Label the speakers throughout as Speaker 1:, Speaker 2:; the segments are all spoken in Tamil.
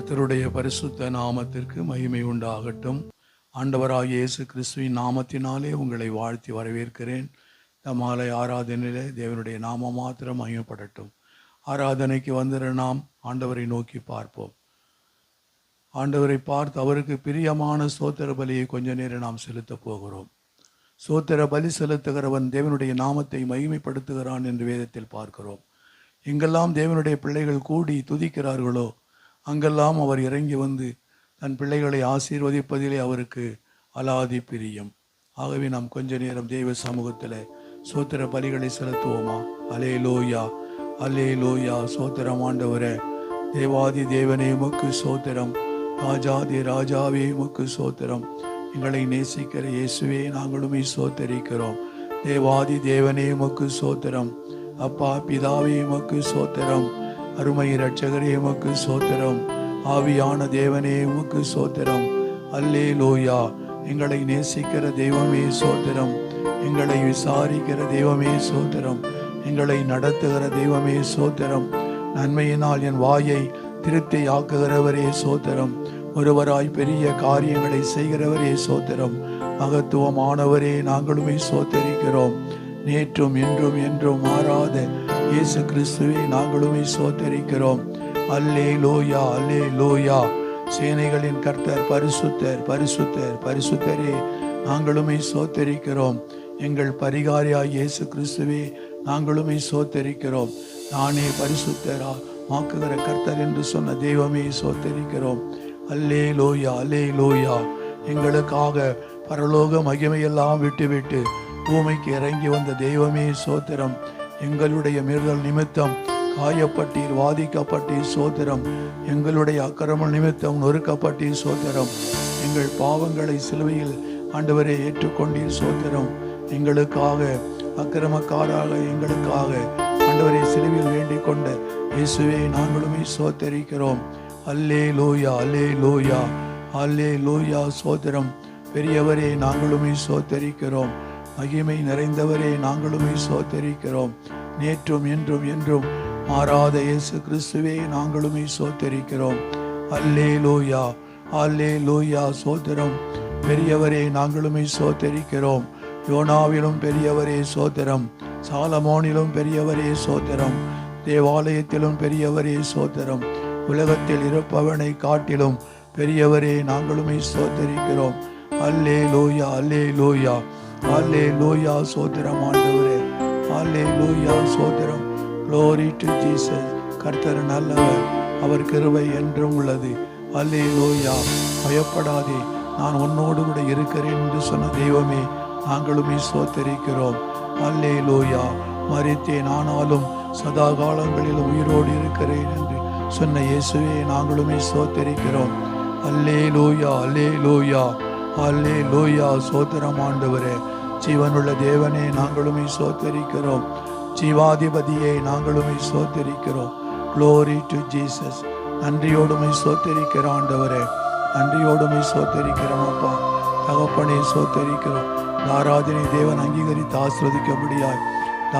Speaker 1: கர்த்தருடைய பரிசுத்த நாமத்திற்கு மகிமை உண்டாகட்டும். ஆண்டவராகிய இயேசு கிறிஸ்துவின் நாமத்தினாலே உங்களை வாழ்த்தி வரவேற்கிறேன். இந்த மாலை ஆராதனையிலே தேவனுடைய நாம மாத்திரம் மகிமைப்படட்டும். ஆராதனைக்கு வந்துற நாம் ஆண்டவரை நோக்கி பார்ப்போம். ஆண்டவரை பார்த்து அவருக்கு பிரியமான ஸ்தோத்திர பலியை கொஞ்ச நேரம் நாம் செலுத்த போகிறோம். ஸ்தோத்திர பலி செலுத்துகிறவன் தேவனுடைய நாமத்தை மகிமைப்படுத்துகிறான் என்று வேதத்தில் பார்க்கிறோம். எங்கெல்லாம் தேவனுடைய பிள்ளைகள் கூடி துதிக்கிறார்களோ அங்கெல்லாம் அவர் இறங்கி வந்து தன் பிள்ளைகளை ஆசீர்வதிப்பதிலே அவருக்கு அலாதி பிரியம். ஆகவே நாம் கொஞ்ச நேரம் தெய்வ சமூகத்தில் ஸ்தோத்திர பலிகளை செலுத்துவோமா? அல்லேலூயா, அல்லேலூயா. ஸ்தோத்திரம் ஆண்டவரே, தேவாதி தேவனே உமக்கு ஸ்தோத்திரம், ராஜாதி ராஜாவே உமக்கு ஸ்தோத்திரம். எங்களை நேசிக்கிற இயேசுவே நாங்களுமே ஸ்தோத்தரிக்கிறோம். தேவாதி தேவனே உமக்கு ஸ்தோத்திரம், அப்பா பிதாவே உமக்கு ஸ்தோத்திரம், அருமை இரட்சகரே உமக்கு ஸ்தோத்திரம், ஆவியான தேவனே உமக்கு ஸ்தோத்திரம். அல்லேலூயா. எங்களை நேசிக்கிற தெய்வமே ஸ்தோத்திரம், எங்களை விசாரிக்கிற தெய்வமே ஸ்தோத்திரம், எங்களை நடத்துகிற தெய்வமே ஸ்தோத்திரம். நன்மையினால் என் வாயை திருப்தி ஆக்குகிறவரே ஸ்தோத்திரம், ஒருவராய் பெரிய காரியங்களை செய்கிறவரே ஸ்தோத்திரம், மகத்துவமானவரே நாங்களுமே ஸ்தோத்தரிக்கிறோம். நேற்றும் இன்றும் என்றும் மாறாத இயேசு கிறிஸ்துவை நாங்களுமே ஸ்தோத்தரிக்கிறோம். அல்லேலூயா, அல்லேலூயா. சேனைகளின் கர்த்தர் பரிசுத்தர், பரிசுத்தர், பரிசுத்தரே நாங்களுமே ஸ்தோத்தரிக்கிறோம். எங்கள் பரிகாரியாய் இயேசு கிறிஸ்துவே நாங்களுமே ஸ்தோத்தரிக்கிறோம். நானே பரிசுத்தரா ஆக்குகிற கர்த்தர் என்று சொன்ன தெய்வமே ஸ்தோத்தரிக்கிறோம். அல்லேலூயா, அல்லேலூயா. எங்களுக்காக பரலோக மகிமையெல்லாம் விட்டுவிட்டு பூமிக்கு இறங்கி வந்த தெய்வமே ஸ்தோத்திரம். எங்களுடைய மீறுதல் நிமித்தம் காயப்பட்டீர், வாதிக்கப்பட்டீர் ஸ்தோத்திரம். எங்களுடைய அக்கிரம நிமித்தம் நொறுக்கப்பட்டீர் ஸ்தோத்திரம். எங்கள் பாவங்களை சிலுவையில் ஆண்டவரை ஏற்றுக்கொண்டீர் ஸ்தோத்திரம். எங்களுக்காக அக்கிரமக்காராக எங்களுக்காக ஆண்டவரை சிலுவையில் வேண்டிக் கொண்ட இயேசுவே நாங்களுமே ஸ்தோத்தரிக்கிறோம். அல்லேலூயா, அல்லேலூயா, அல்லேலூயா. ஸ்தோத்திரம். பெரியவரே நாங்களுமே ஸ்தோத்தரிக்கிறோம். மகிமை நிறைந்தவரே நாங்களுமே ஸ்தோத்தரிக்கிறோம். நேற்றும் என்றும் என்றும் மாறாத இயேசு கிறிஸ்துவே நாங்களுமே ஸ்தோத்தரிக்கிறோம். அல்லேலூயா, அல்லேலூயா. ஸ்தோத்திரம். பெரியவரே நாங்களுமே ஸ்தோத்தரிக்கிறோம். யோனாவிலும் பெரியவரே ஸ்தோத்திரம், சாலமோனிலும் பெரியவரே ஸ்தோத்திரம், தேவாலயத்திலும் பெரியவரே ஸ்தோத்திரம், உலகத்தில் இருப்பவனை காட்டிலும் பெரியவரே நாங்களுமே ஸ்தோத்தரிக்கிறோம். அல்லேலூயா, அல்லேலூயா, அல்லேலூயா. ஸ்தோத்திரம் ஆண்டவரே, அல்லேலூயா. ஸ்தோத்திரம். Glory to Jesus. கர்த்தர் நல்லவர், அவர் கிருபை என்றும் உள்ளது. அல்லேலூயா. பயப்படாதே, நான் உன்னோடு கூட இருக்கிறேன் என்று சொன்ன தெய்வமே நாங்களுமே ஸ்தோத்தரிக்கிறோம். அல்லேலூயா. மரித்தேன் ஆனாலும் சதா காலங்களில் உயிரோடு இருக்கிறேன் என்று சொன்ன இயேசுவே நாங்களுமே ஸ்தோத்தரிக்கிறோம். அல்லேலூயா, அல்லேலூயா, அல்லேலூயா. ஸ்தோத்திரம் ஆண்டவரே, ஜீவனுள்ள தேவனே நாங்களுமே ஸ்தோத்தரிக்கிறோம். ஜீவாதிபதியை நாங்களுமே ஸ்தோத்தரிக்கிறோம். Glory to Jesus. நன்றியோடுமை ஸ்தோத்தரிக்கிற ஆண்டவரே, நன்றியோடுமை ஸ்தோத்தரிக்கிறோம். அப்பா தகப்பனே ஸ்தோத்தரிக்கிறோம். ஆராதனை தேவன் அங்கீகரித்து ஆசீர்வதிக்கும்படியாய்,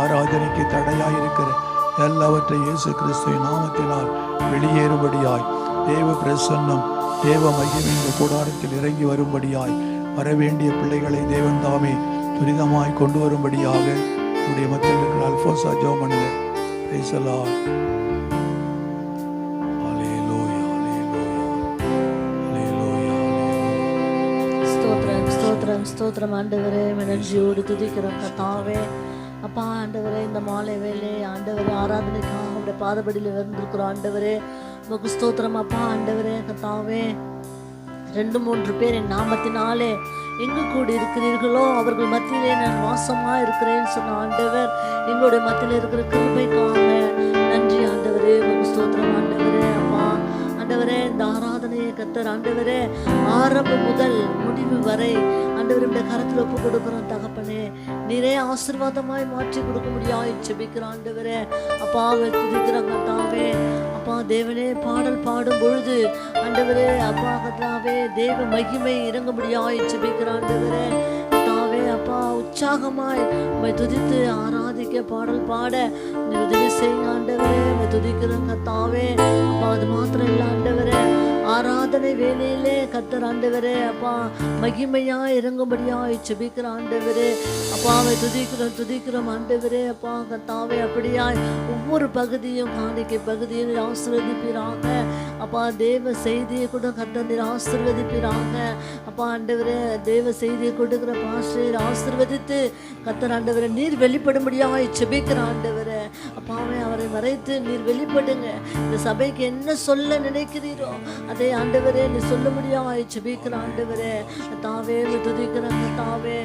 Speaker 1: ஆராதனைக்கு தடையாய் இருக்கிற எல்லாவற்றை இயேசு கிறிஸ்துவின் நாமத்தினால் வெளியேறும்படியாய், தேவ பிரசன்னம் தேவ மகிமை இந்த கூடாரத்தில் இறங்கி வரும்படியாய், வரவேண்டிய பிள்ளைகளை தேவன் தாமே துரிதமாய் கொண்டு வரும்படியாக உடைய மத்தியில் இருக்கிற அல்போன்சா ஜெபம் பண்ணுங்க. Praise the Lord. Hallelujah, hallelujah, hallelujah.
Speaker 2: ஸ்தோத்திரம், ஸ்தோத்திரம், ஸ்தோத்திரம் ஆண்டவரே. நன்றியோடு துதிக்கிறோம் கர்த்தாவே. அப்பா ஆண்டவரே, இந்த மாலை வேலை ஆண்டவரே ஆராதனைக்காக உடைய பாதபடியில் வந்திருக்கிறோம் ஆண்டவரே. உமக்கு ஸ்தோத்திரம் அப்பா ஆண்டவரே. கர்த்தாவே, 2-3 பேர் என் நாமத்தினாலே எங்கு கூடி இருக்கிறீர்களோ அவர்கள் மத்தியிலே நான் வாசமா இருக்கிறேன்னு சொன்ன ஆண்டவர், எங்களுடைய மத்தியில் இருக்கிற கிருபைக்காக நன்றி ஆண்டவரே. உமக்கு ஸ்தோத்திரம் ஆண்டவரே. அப்பா ஆண்டவரே, இந்த ஆராதனையை கர்த்தர் ஆண்டவரே ஆரம்பம் முதல் முடிவு வரை ஆண்டவருடைய கரத்தில் ஒப்பு கொடுக்கிறோம் தகப்பனே. நிறைய ஆசீர்வாதமாய் மாற்றி கொடுக்க முடியாது ஜெபிக்கிற ஆண்டவரே. அப்பா துதிக்கிறோம் கர்த்தாவே. அப்பா தேவனே, பாடல் பாடும் பொழுது ஆண்டவரே அப்பா கர்த்தாவே தேவ மகிமை இறங்க முடியாது ஜெபிக்கிற ஆண்டவரே. கர்த்தாவே அப்பா உற்சாகமாய் உம்மை துதித்து ஆராதிக்க பாடல் பாட உதவி செய்யுங்க ஆண்டவரே. உம்மை துதிக்கிறோம் கர்த்தாவே. அப்பா அது மாத்திரம் இல்லை ஆண்டவரே, ஆராதனை வேலையிலே கர்த்தர் ஆண்டவரே அப்பா மகிமையா இறங்கும்படியா செபிக்கிற ஆண்டவரே அப்பா அவை துதிக்கிறோம் ஆண்டவரே அப்பா கர்த்தாவே அப்படியாய் ஒவ்வொரு பகுதியும் காணிக்கை பகுதியும் ஆசீர்வதிப்பீராக அப்பா. தேவ செய்தியை கூட கர்த்தர் ஆசீர்வதிப்பீராக அப்பா. ஆண்டவரே தேவ செய்தியை கொடுக்கிற பாஸ்டர் ஆசீர்வதித்து கர்த்தர் ஆண்டவரே நீர் வெளிப்படும்படியாக செபிக்கிற ஆண்டவரே அப்பாவே அவரை மறைத்து நீர் வெளிப்படுங்க. இந்த சபைக்கு என்ன சொல்ல நினைக்கிறீரோ அதை ஆண்டவரே நீ சொல்ல முடியாம செபிக்கிற ஆண்டவரே கர்த்தாவே துதிக்கிறோம் கர்த்தாவே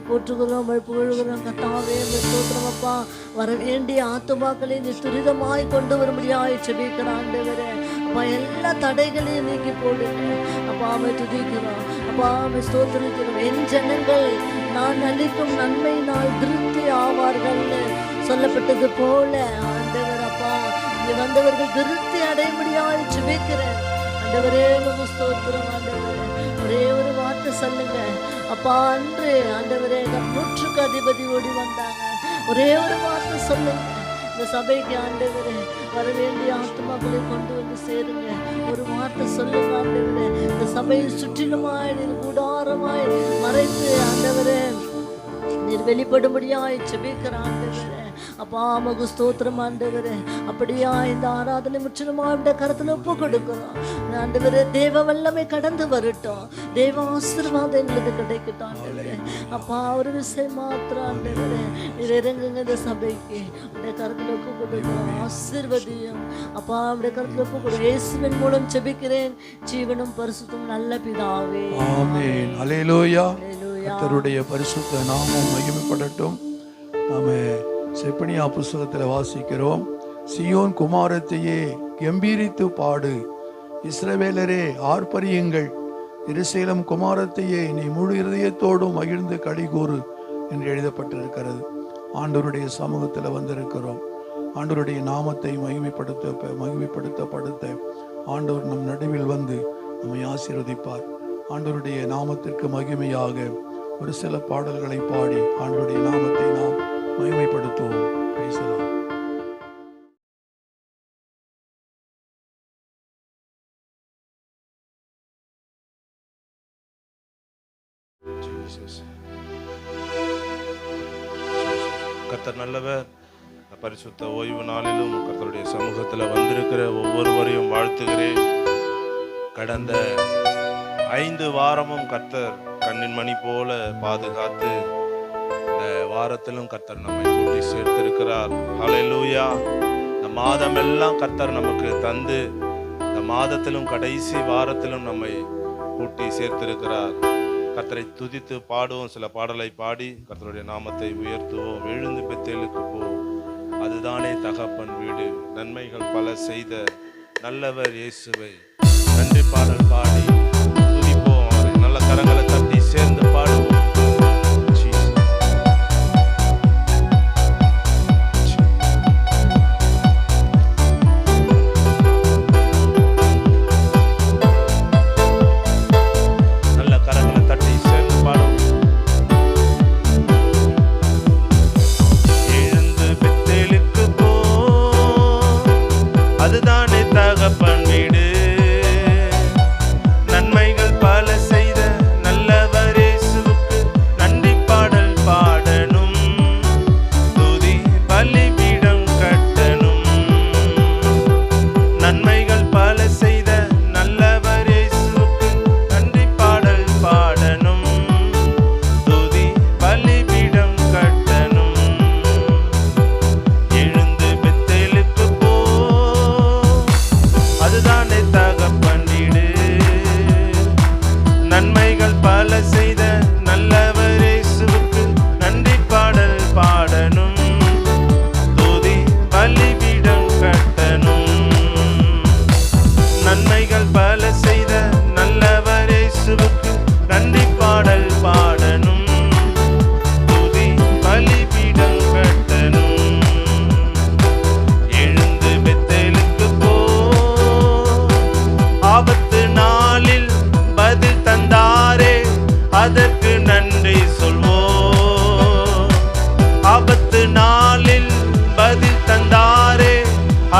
Speaker 2: போற்றுகிறோம் புகழுகிறோம் கர்த்தாவே ஸ்தோத்திரம் அப்பா. வர வேண்டிய ஆத்துமாக்களை நீ துரிதமாய் கொண்டு வரும்படியாக செபிக்கிற ஆண்டவரே அப்பா. எல்லா தடைகளையும் நீக்கி போடுங்க அப்பா. துதிக்கிறோம் அப்பா, ஸ்தோத்திரிக்கிறோம். என் ஜனங்கள் நான் அளிக்கும் நன்மையினால் திருப்தி ஆவார்கள் சொல்லப்பட்டது போல ஆண்டவர் அப்பா இங்க வந்தவர்கள் திருப்தி அடையபடியாக ஜெபிக்கிறேன் ஆண்டவரே. ஸ்தோத்திரம் ஆண்டவரே. ஒரே ஒரு வார்த்தை சொல்லுங்க அப்பா. அன்று ஆண்டவரே 100க்கு அதிபதி ஓடி வந்தாங்க. ஒரே ஒரு வார்த்தை சொல்லுங்க இந்த சபைக்கு ஆண்டவரே வர வேண்டிய ஆத்மாக்களை கொண்டு வந்து சேருங்க. ஒரு வார்த்தை சொல்லுங்க ஆண்டவரே. இந்த சபையை சுற்றிலுமாய் நீர் கூடாரமாய் மறைத்து ஆண்டவரே நீர் வெளிப்படும்படியாய் செபிக்கிற ஆண்டவரே அப்பா. மகு ஸ்தோத்திரம் ஆண்டவரே. அப்படியா இந்த ஆராதனை முற்றிலுமா கருத்துல ஒப்பு கொடுக்கிறோம் ஆண்டவரே. தேவ வல்லமை கடந்து வரட்டும். தேவ ஆசீர்வாதம் எங்களுக்கு கிடைக்கட்டும் ஆண்டவரே அப்பா. ஒரு விஷயம் மாத்திரம் ஆண்டவரே நீர் இறங்குங்க இந்த சபைக்கு உடைய கருத்துல ஒப்பு கொடுக்கிறோம். ஆசீர்வதியும் அப்பா. உடைய கருத்துல ஒப்பு கொடுக்கிறோம். இயேசுவின் மூலம் செபிக்கிறேன் ஜீவனும் பரிசுத்தம் நல்ல பிதாவே.
Speaker 1: ஆமென். அல்லேலூயா. கர்த்தருடைய பரிசுத்த நாமம் மகிமைப்படட்டும். நாம செப்பனியா புஸ்தகத்தில் வாசிக்கிறோம். சியோன் குமாரத்தையே கம்பீரித்து பாடு, இஸ்ரவேலரே ஆர்ப்பரியுங்கள், எருசலேம் குமாரத்தையே நீ முழு இருதயத்தோடும் மகிழ்ந்து களிகூறு என்று எழுதப்பட்டிருக்கிறது. ஆண்டவருடைய சமூகத்தில் வந்திருக்கிறோம். ஆண்டவருடைய நாமத்தை மகிமைப்படுத்த ஆண்டவர் நம் நடுவில் வந்து நம்மை ஆசீர்வதிப்பார். ஆண்டவருடைய நாமத்திற்கு மகிமையாக ஒரு சில பாடல்களை பாடி ஆண்டவருடைய நாமத்தை நாம் மகிமைப்படுத்துவோம். Praise the Lord.
Speaker 3: கர்த்தர் நல்லவர். பரிசுத்த ஓய்வு நாளிலும் கர்த்தருடைய சமூகத்தில் வந்திருக்கிற ஒவ்வொருவரையும் வாழ்த்துகிறேன். கடந்த 5 வாரமும் கர்த்தர் கண்ணின் மணி போல பாதுகாத்து இந்த வாரத்திலும் கர்த்தர் நம்மை கூட்டி சேர்த்திருக்கிறார். ஹல்லேலூயா. இந்த மாதம் எல்லாம் கர்த்தர் நமக்கு தந்து இந்த மாதத்திலும் கடைசி வாரத்திலும் நம்மை கூட்டி சேர்த்திருக்கிறார். கர்த்தரை துதித்து பாடுவோம். சில பாடலை பாடி கர்த்தருடைய நாமத்தை உயர்த்துவோம். எழுந்து பெத்தேலுக்கு போ, அதுதானே தகப்பன் வீடு, நன்மைகள் பல செய்த நல்லவர் இயேசுவை. நன்றி பாடல் பாடி துதிப்போம். அவரை நல்ல கரங்களை தட்டி சேர்ந்து பாடுவோம்.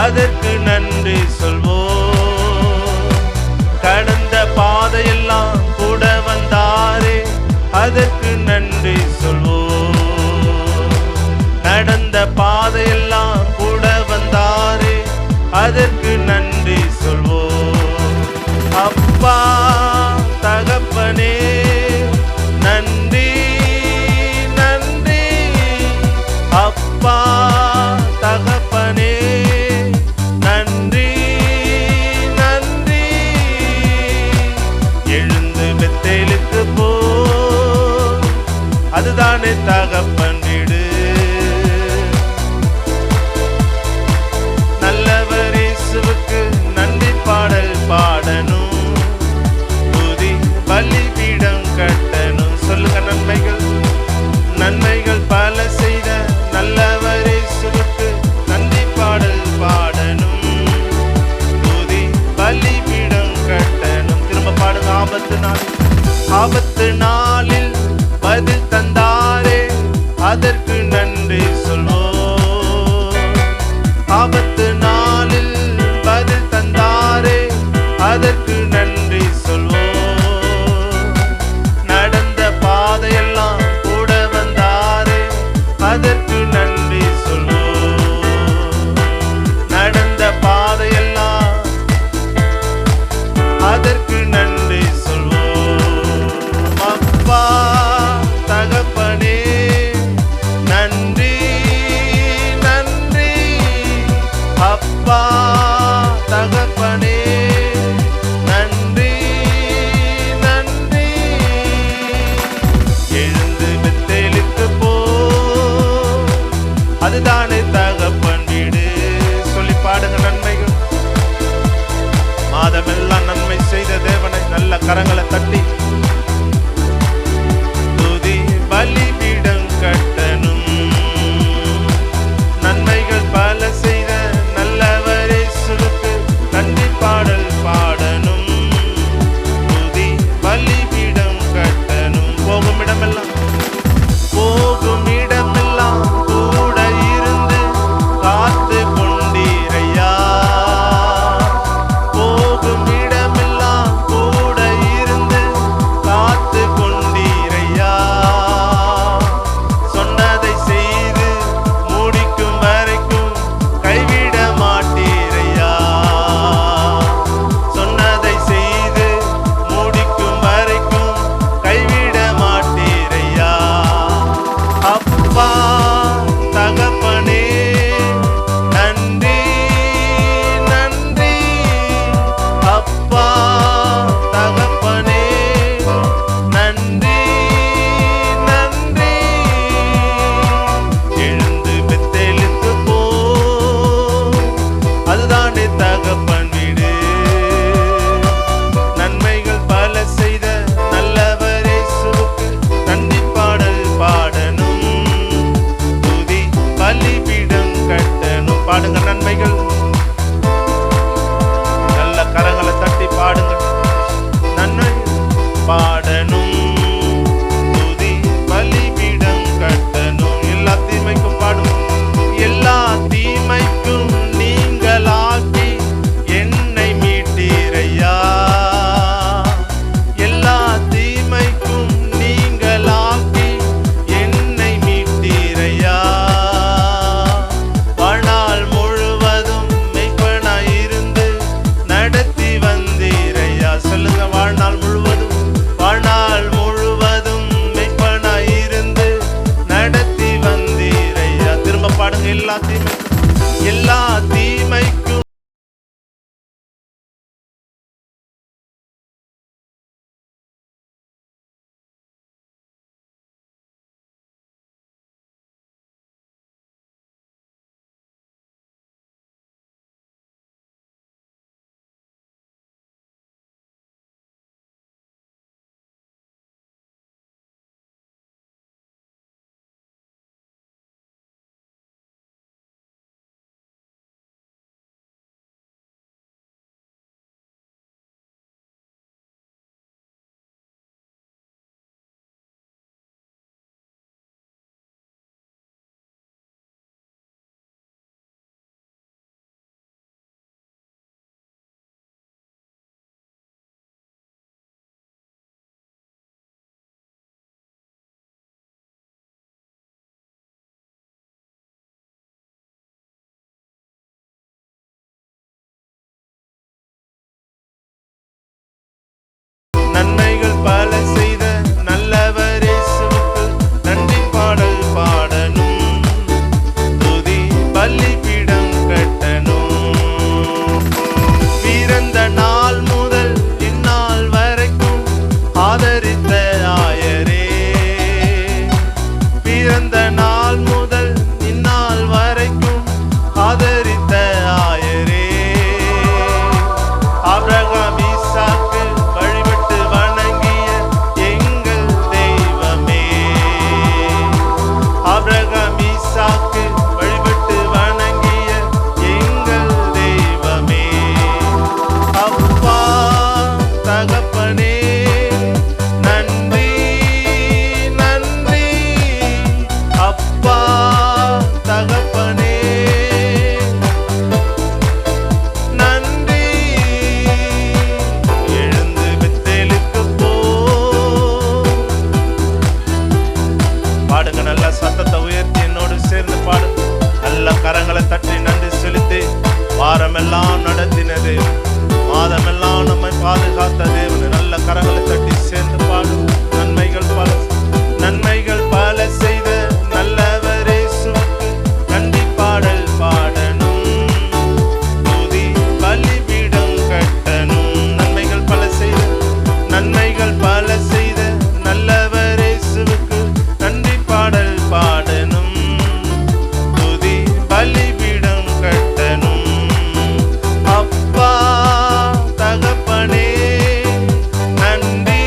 Speaker 3: அதற்கு நன்றி சொல்வோம். அதற்கு நன்றி சொல்வோம். அப்பா தகப்பனே நன்றி நன்றி. அப்பா தகப்பனே நன்றி நன்றி. எழுந்து பெத்தேலுக்கு போ, அதுதானே தகப்பன் வீடு. நல்லவர் இயேசு வருஷமெல்லாம் நடத்தின தேவன், மாதமெல்லாம் நம்மை பாதுகாத்த தேவன். நல்ல கரங்களை தட்டி சேர்ந்து பாடும். நன்மைகள் பல, நன்மைகள் பல செய்த நல்லவர் இயேசுவுக்கு நன்றி பாடல் பாடணும், துதி பலிபீடம் கட்டணும். நன்மைகள் பல செய்த, நன்மைகள் பல செய்த நல்லவர் இயேசுவுக்கு நன்றி பாடல் பாடணும், துதி பலிபீடம் கட்டணும். அப்பா தகப்பனே நன்றி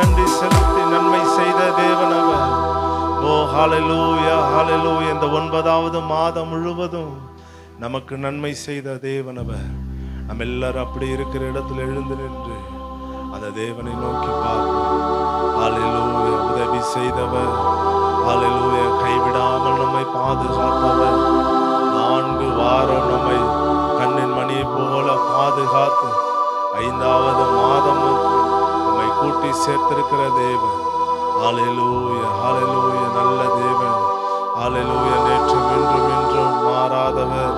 Speaker 3: நன்றி செலுத்தி நன்மை செய்த தேவன் அவர். ஓ ஹalleluya, ஹalleluya. இந்த 9வது மாதம் முழுவதும் நமக்கு நன்மை செய்த தேவன் அவர். நம்ம எல்லாரும் அப்படி இருக்கிற இடத்துல எழுந்து நின்று அந்த தேவனை நோக்கி பார்ப்போம். ஹalleluya. உதவி செய்தவர், ஹalleluya. கைவிடாமல் நம்மை பாதுகாத்தவர், 4 வாரம் நம்மை கண்ணின் மணியை போல பாதுகாத்து 5வது மாதம் நம்மை கூட்டி சேர்த்திருக்கிற தேவன். ஹalleluya, ஹalleluya. நல்ல தேவன், ஹalleluya. நேற்றும் இன்றும் என்றும் மாறாதவர்.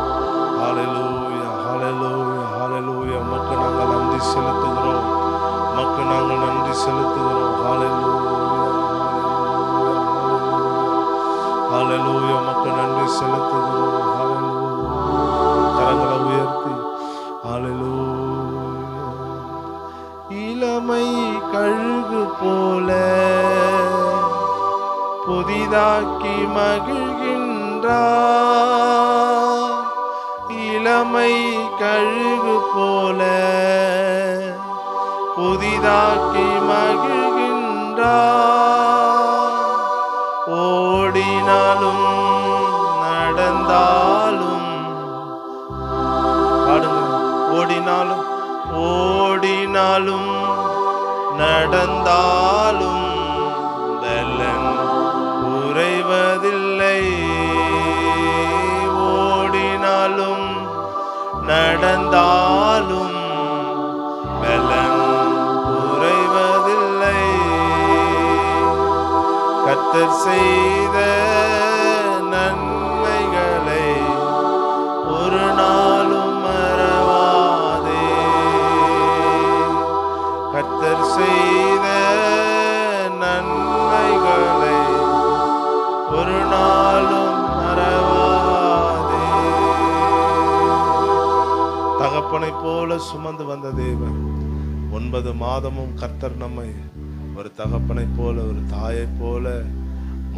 Speaker 3: ஹalleluya, ஹalleluya, ஹalleluya. உமக்கு நாங்கள் நன்றி செலுத்துகிறோம், உமக்கு நாங்கள் நன்றி செலுத்துகிறோம். ஹalleluya, ஹalleluya. உமக்கு நன்றி செலுத்துகிறோம். ஹalleluya. கரங்களை உயர்த்தி ஹalleluya. இளமை கழுகு போல புதிதாக்கி மகிழ்கின்றார். இளமை கழுகு போல புதிதாக்கி மகிழ்கின்றார். ஓடினாலும் நடந்தாலும், பாடுங்க, ஓடினாலும் ஓடினாலும் நடந்தாலும் பலன் குறைவதில்லை. ஓடினாலும் நடந்தாலும் பலன் குறைவதில்லை. கர்த்தர் செய்த நன்மைகளை ஒரு நாளும் மறவாதே. கர்த்தர் செய்த நன்மைகளை ஒரு நாளும் மறவாதே. தகப்பனை போல சுமந்து வந்த தேவன் 9 மாதமும் கர்த்தர் நம்மை ஒரு தகப்பனை போல, ஒரு தாயை போல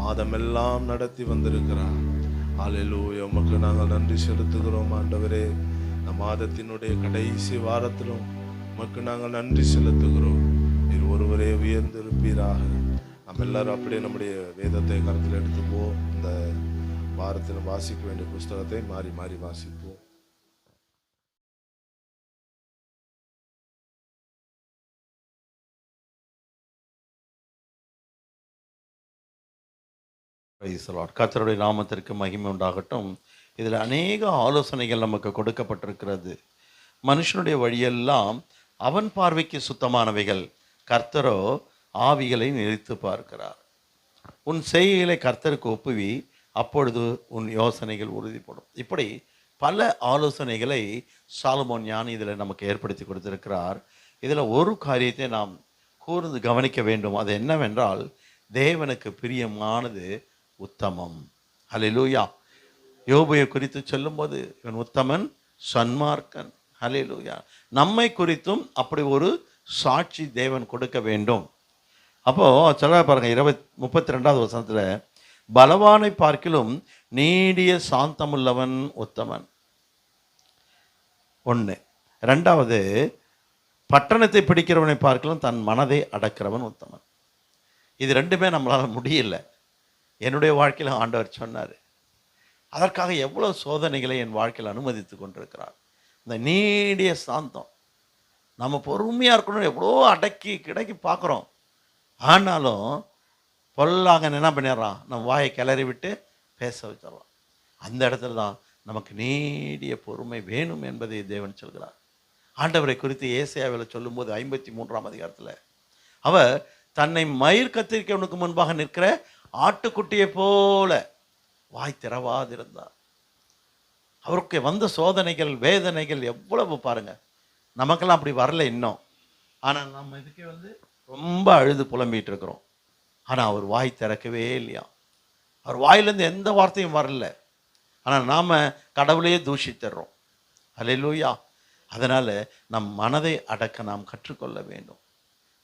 Speaker 3: மாதமெல்லாம் நடத்தி வந்திருக்கிறார். ஹalleluya. உமக்கு நாங்கள் நன்றி செலுத்துகிறோம் ஆண்டவரே. இந்த மாதத்தினுடைய கடைசி வாரத்திலும் உமக்கு நாங்கள் நன்றி செலுத்துகிறோம். நீர் ஒருவரே உயர்ந்திருப்பீராக. நம்ம எல்லாரும் அப்படியே நம்முடைய வேதத்தை கருத்தில் எடுத்துப்போம். இந்த வாரத்தில் வாசிக்க வேண்டிய புஸ்தகத்தை மாறி மாறி வாசிப்போம்.
Speaker 4: கர்த்தருடைய நாமத்திற்கு மகிமை உண்டாகட்டும். இதில் அநேக ஆலோசனைகள் நமக்கு கொடுக்கப்பட்டிருக்கிறது. மனுஷனுடைய வழியெல்லாம் அவன் பார்வைக்கு சுத்தமானவைகள், கர்த்தரோ ஆவிகளை நிறுத்து பார்க்கிறார். உன் செய்கைகளை கர்த்தருக்கு ஒப்புவி, அப்பொழுது உன் யோசனைகள் உறுதிப்படும். இப்படி பல ஆலோசனைகளை சாலமோன் ஞானி இதில் நமக்கு ஏற்படுத்தி கொடுத்திருக்கிறார். இதில் ஒரு காரியத்தை நாம் கூர்ந்து கவனிக்க வேண்டும். அது என்னவென்றால், தேவனுக்கு பிரியமானது உத்தமம். ஹல்லேலூயா. யோபுவை குறித்து சொல்லும்போது இவன் உத்தமன், சன்மார்க்கன். ஹல்லேலூயா. நம்மை குறித்தும் அப்படி ஒரு சாட்சி தேவன் கொடுக்க வேண்டும். அப்போது சொல்ல பாருங்கள், 32வது வசனத்தில், பலவானை பார்க்கிலும் நீடிய சாந்தமுள்ளவன் உத்தமன். 1. 2வது, பட்டணத்தை பிடிக்கிறவனை பார்க்கிலும் தன் மனதை அடக்கிறவன் உத்தமன். இது 2மே நம்மளால் முடியல. என்னுடைய வாழ்க்கையில் ஆண்டவர் சொன்னார். அதற்காக எவ்வளோ சோதனைகளை என் வாழ்க்கையில் அனுமதித்து கொண்டிருக்கிறார். இந்த நீடிய சாந்தம், நம்ம பொறுமையாக இருக்கணும். எவ்வளோ அடக்கி கிடைக்கி பார்க்குறோம். ஆனாலும் பொல்லாங்க என்ன பண்ணிடுறான், நம்ம வாயை கிளறி விட்டு பேச வச்சிடறான். அந்த இடத்துல தான் நமக்கு நீடிய பொறுமை வேணும் என்பதை தேவன் சொல்கிறார். ஆண்டவரை குறித்து ஏசாயாவில் சொல்லும்போது 53ஆம் அதிகாரத்தில், அவர் தன்னை மயிர் கத்திரிக்கவனுக்கு முன்பாக நிற்கிற ஆட்டுக்குட்டியை போல வாய் திறவாதிருந்தார். அவருக்கு வந்த சோதனைகள், வேதனைகள் எவ்வளவு பாருங்க. நமக்கெல்லாம் அப்படி வரல இன்னும். ஆனால் நம்ம இதுக்கே ரொம்ப அழுது புலம்பிகிட்டு இருக்கிறோம். ஆனால் அவர் வாய் திறக்கவே இல்லையா. அவர் வாயிலேருந்து எந்த வார்த்தையும் வரல. ஆனால் நாம் கடவுளையே தூஷித்தர்றோம். அல்லேலூயா. அதனால் நம் மனதை அடக்க நாம் கற்றுக்கொள்ள வேண்டும்.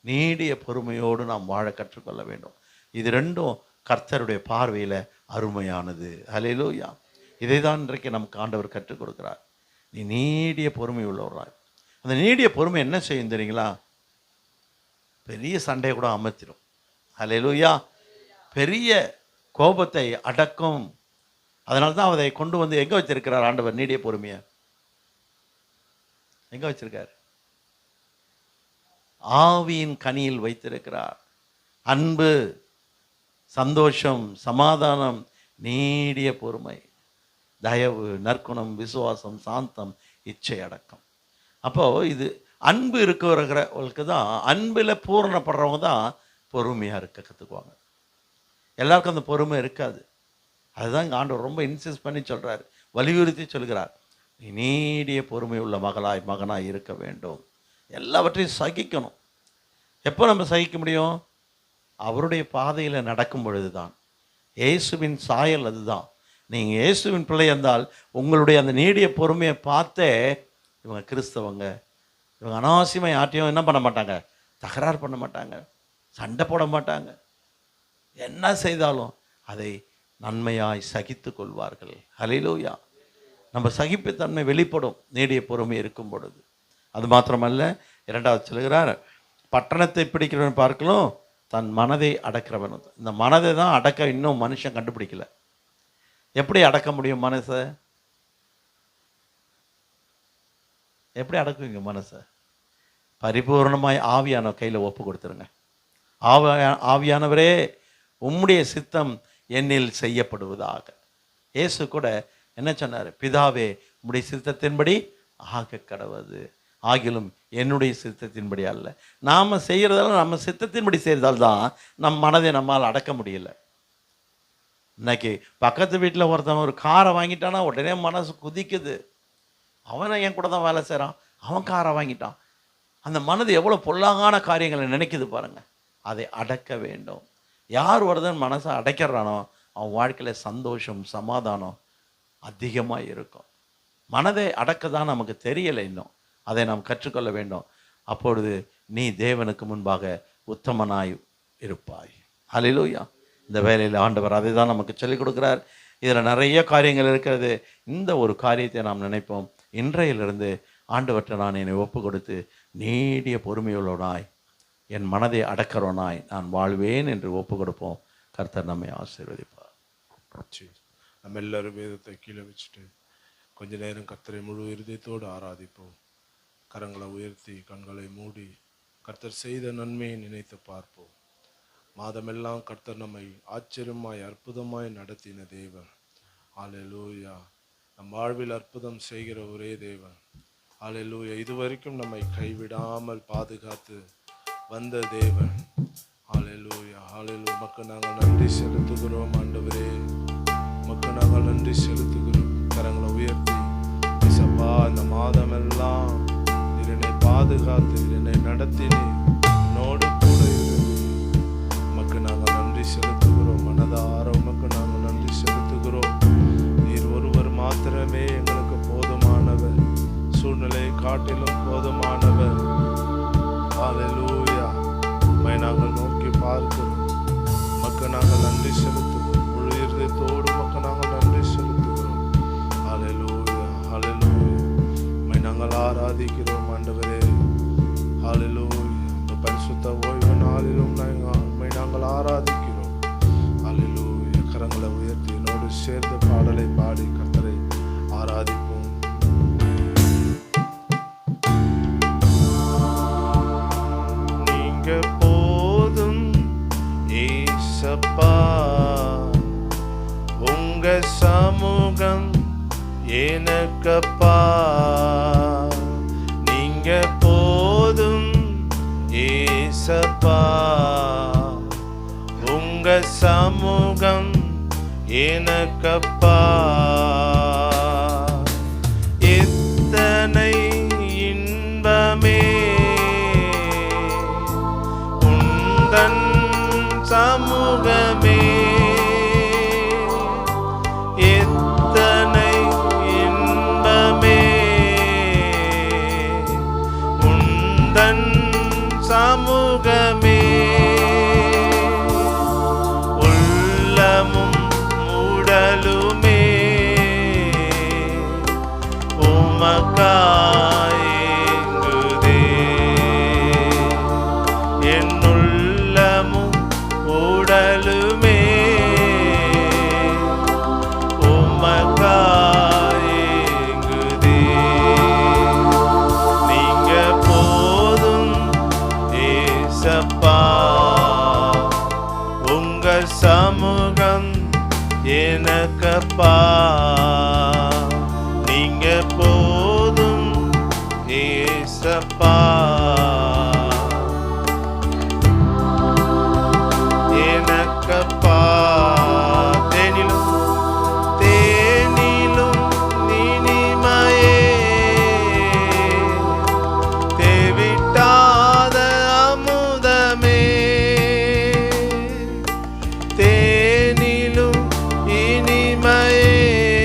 Speaker 4: நீடிய பொறுமையோடு நாம் வாழ கற்றுக்கொள்ள வேண்டும். இது 2ம் கர்த்தருடைய பார்வையில் அருமையானது. அல்லேலூயா. இதை தான் இன்றைக்கு நமக்கு ஆண்டவர் கற்றுக் கொடுக்கிறார். நீ நீடிய பொறுமை உள்ளவராய். அந்த நீடிய பொறுமை என்ன செய்யும் தெரியுங்களா? பெரிய சண்டையை கூட அமர்த்திடும். ஹல்லேலூயா. பெரிய கோபத்தை அடக்கும். அதனால தான் அதை கொண்டு வந்து எங்கே வச்சிருக்கிறார் ஆண்டவர்? நீடிய பொறுமையை எங்கே வச்சிருக்கார்? ஆவியின் கனியில் வைத்திருக்கிறார். அன்பு, சந்தோஷம், சமாதானம், நீடிய பொறுமை, தயவு, நற்குணம், விசுவாசம், சாந்தம், இச்சை அடக்கம். அப்போது இது அன்பு இருக்கிறவங்களுக்கு தான், அன்பில் பூரணப்படுறவங்க தான் பொறுமையாக இருக்க கற்றுக்குவாங்க. எல்லாருக்கும் அந்த பொறுமை இருக்காது. அதுதான் இங்கே ஆண்டவர் ரொம்ப இன்சிஸ்ட் பண்ணி சொல்கிறார், வலியுறுத்தி சொல்கிறார், நீ நீடிய பொறுமை உள்ள மகனாய் இருக்க வேண்டும். எல்லாவற்றையும் சகிக்கணும். எப்போ நம்ம சகிக்க முடியும்? அவருடைய பாதையில் நடக்கும் பொழுது தான். இயேசுவின் சாயல் அதுதான். நீங்கள் இயேசுவின் பிள்ளை இருந்தால் உங்களுடைய அந்த நீடிய பொறுமையை பார்த்தே இவங்க கிறிஸ்தவங்க, இவங்க அனாவசியமாக யார்ட்டையும் என்ன பண்ண மாட்டாங்க, தகராறு பண்ண மாட்டாங்க, சண்டை போட மாட்டாங்க, என்ன செய்தாலும் அதை நன்மையாய் சகித்து கொள்வார்கள். ஹல்லேலூயா. நம்ம சகிப்புத்தன்மை வெளிப்படும் நீடிய பொறுமை இருக்கும் பொழுது. அது மாத்திரமல்ல, இரண்டாவது சொல்கிறார், பட்டணத்தை பிடிக்கிறவன் பார்க்கலாம் தன் மனதை அடக்கிறவன். இந்த மனதை தான் அடக்க இன்னும் மனுஷன் கண்டுபிடிக்கல. எப்படி அடக்க முடியும் மனசை? எப்படி அடக்குவீங்க மனசை? பரிபூர்ணமாய் ஆவியான கையில் ஒப்பு கொடுத்துருங்க. ஆவியானவரே உம்முடைய சித்தம் என்னில் செய்யப்படுவதாக. இயேசு கூட என்ன சொன்னார்? பிதாவே உம்முடைய சித்தத்தின்படி ஆக கடவது, ஆகிலும் என்னுடைய சித்தத்தின்படி அல்ல. நாம் செய்கிறதால, நம்ம சித்தத்தின்படி செய்கிறதால் தான் நம் மனதை நம்மால் அடக்க முடியல. இன்னைக்கு பக்கத்து வீட்டில் ஒருத்தவன் ஒரு காரை வாங்கிட்டானா உடனே மனசு குதிக்குது. அவனை என் கூட தான் வேலை செய்கிறான், அவன் காரை வாங்கிட்டான். அந்த மனது எவ்வளோ பொல்லாங்கான காரியங்களை நினைக்குது பாருங்க. அதை அடக்க வேண்டும். யார் ஒருத்தன் மனசை அடைக்கிறானோ அவன் வாழ்க்கையில் சந்தோஷம், சமாதானம் அதிகமாக இருக்கும். மனதை அடக்க தான் நமக்கு தெரியலை இன்னும். அதை நாம் கற்றுக்கொள்ள வேண்டும். அப்பொழுது நீ தேவனுக்கு முன்பாக உத்தமனாய் இருப்பாய். ஹல்லேலூயா. இந்த வேலையில் ஆண்டவர் அதை தான் நமக்கு சொல்லிக் கொடுக்குறார். இதில் நிறைய காரியங்கள் இருக்கிறது. இந்த ஒரு காரியத்தை நாம் நினைப்போம், இன்றையிலிருந்து ஆண்டவற்றை நான் என்னை ஒப்பு கொடுத்து நீடிய பொறுமையுள்ளவனாய், என் மனதை அடக்கிறவனாய் நான் வாழ்வேன் என்று ஒப்பு கொடுப்போம். கர்த்தர் நம்மை ஆசீர்வதிப்பார்.
Speaker 3: நம்ம எல்லாரும் வேதத்தை கீழே வச்சுட்டு கொஞ்ச நேரம் கர்த்தரை முழு இருதயத்தோடு ஆராதிப்போம். கரங்களை உயர்த்தி கண்களை மூடி கர்த்தர் செய்த நன்மையை நினைத்து பார்ப்போம். மாதமெல்லாம் கர்த்தர் நம்மை ஆச்சரியமாய் அற்புதமாய் நடத்தின தேவன். ஹல்லேலூயா. நம் வாழ்வில் அற்புதம் செய்கிற ஒரே தேவன். ஹல்லேலூயா. இதுவரைக்கும் நம்மை கைவிடாமல் பாதுகாத்து வந்த தேவன். ஹல்லேலூயா. ஹல்லேலூயா. உமக்கு நாங்கள் நன்றி செலுத்துகிறோம் ஆண்டவரே, உமக்கு நாங்கள் நன்றி செலுத்துகிறோம். கரங்களை உயர்த்தி இயேசப்பா, இந்த மாதமெல்லாம் நீர் என்னை பாதுகாத்து என்னை நடத்தினீர், என்னோடு கூட இருந்து உமக்கு நாங்கள் நன்றி செலுத்துகிறோம். மனதார உமக்கு நாங்கள் நன்றி செலுத்துகிறோம். நீர் ஒருவர் மாத்திரமே எங்களுக்கு போதுமானவர், சூழ்நிலை காட்டிலும் போதுமானவர். ஹல்லேலூயா. உம்மை நாங்கள் நோக்கி பார்க்கிறோம். உமக்கு நாங்கள் நன்றி செலுத்துகிறோம். முழு இருதயத்தோடு உமக்கு நாங்கள் நன்றி செலுத்துகிறோம். ஹல்லேலூயா. ஹல்லேலூயா. உம்மை நாங்கள் ஆராதிக்கிறோம் ஆண்டவரே. ஹல்லேலூயா. இந்த பரிசுத்த ஓய்வு நாளிலும் உம்மை நாங்கள் ஆராதிக்கிறோம். ஹல்லேலூயா. கரங்களை உயர்த்தி என்னோடு சேர்ந்த பாடலை பாடி கர்த்தரை ஆராதிப்போம். நீங்க போதும் ஏசப்பா, உங்க சமூகம் எனக்கப்பா. நீங்க போதும் ஏசப்பா, உங்க சமூகம் எனக்கப்பா. எத்தனை இன்பமே உந்தன் சமூகமே, எத்தனை இன்பமே உந்தன் சமூகமே. உள்ளமும் உடலுமே உமக்காய் ஏங்குதே. என் சமூகம் எனக்கப்பா, நீங்க போதும் ஏசப்பா. எனக்கப்பா தேனிலும் தேனிலும் இனிமையே, தேவிட்டாத அமுதமே, தேனிலும் இனிமையே,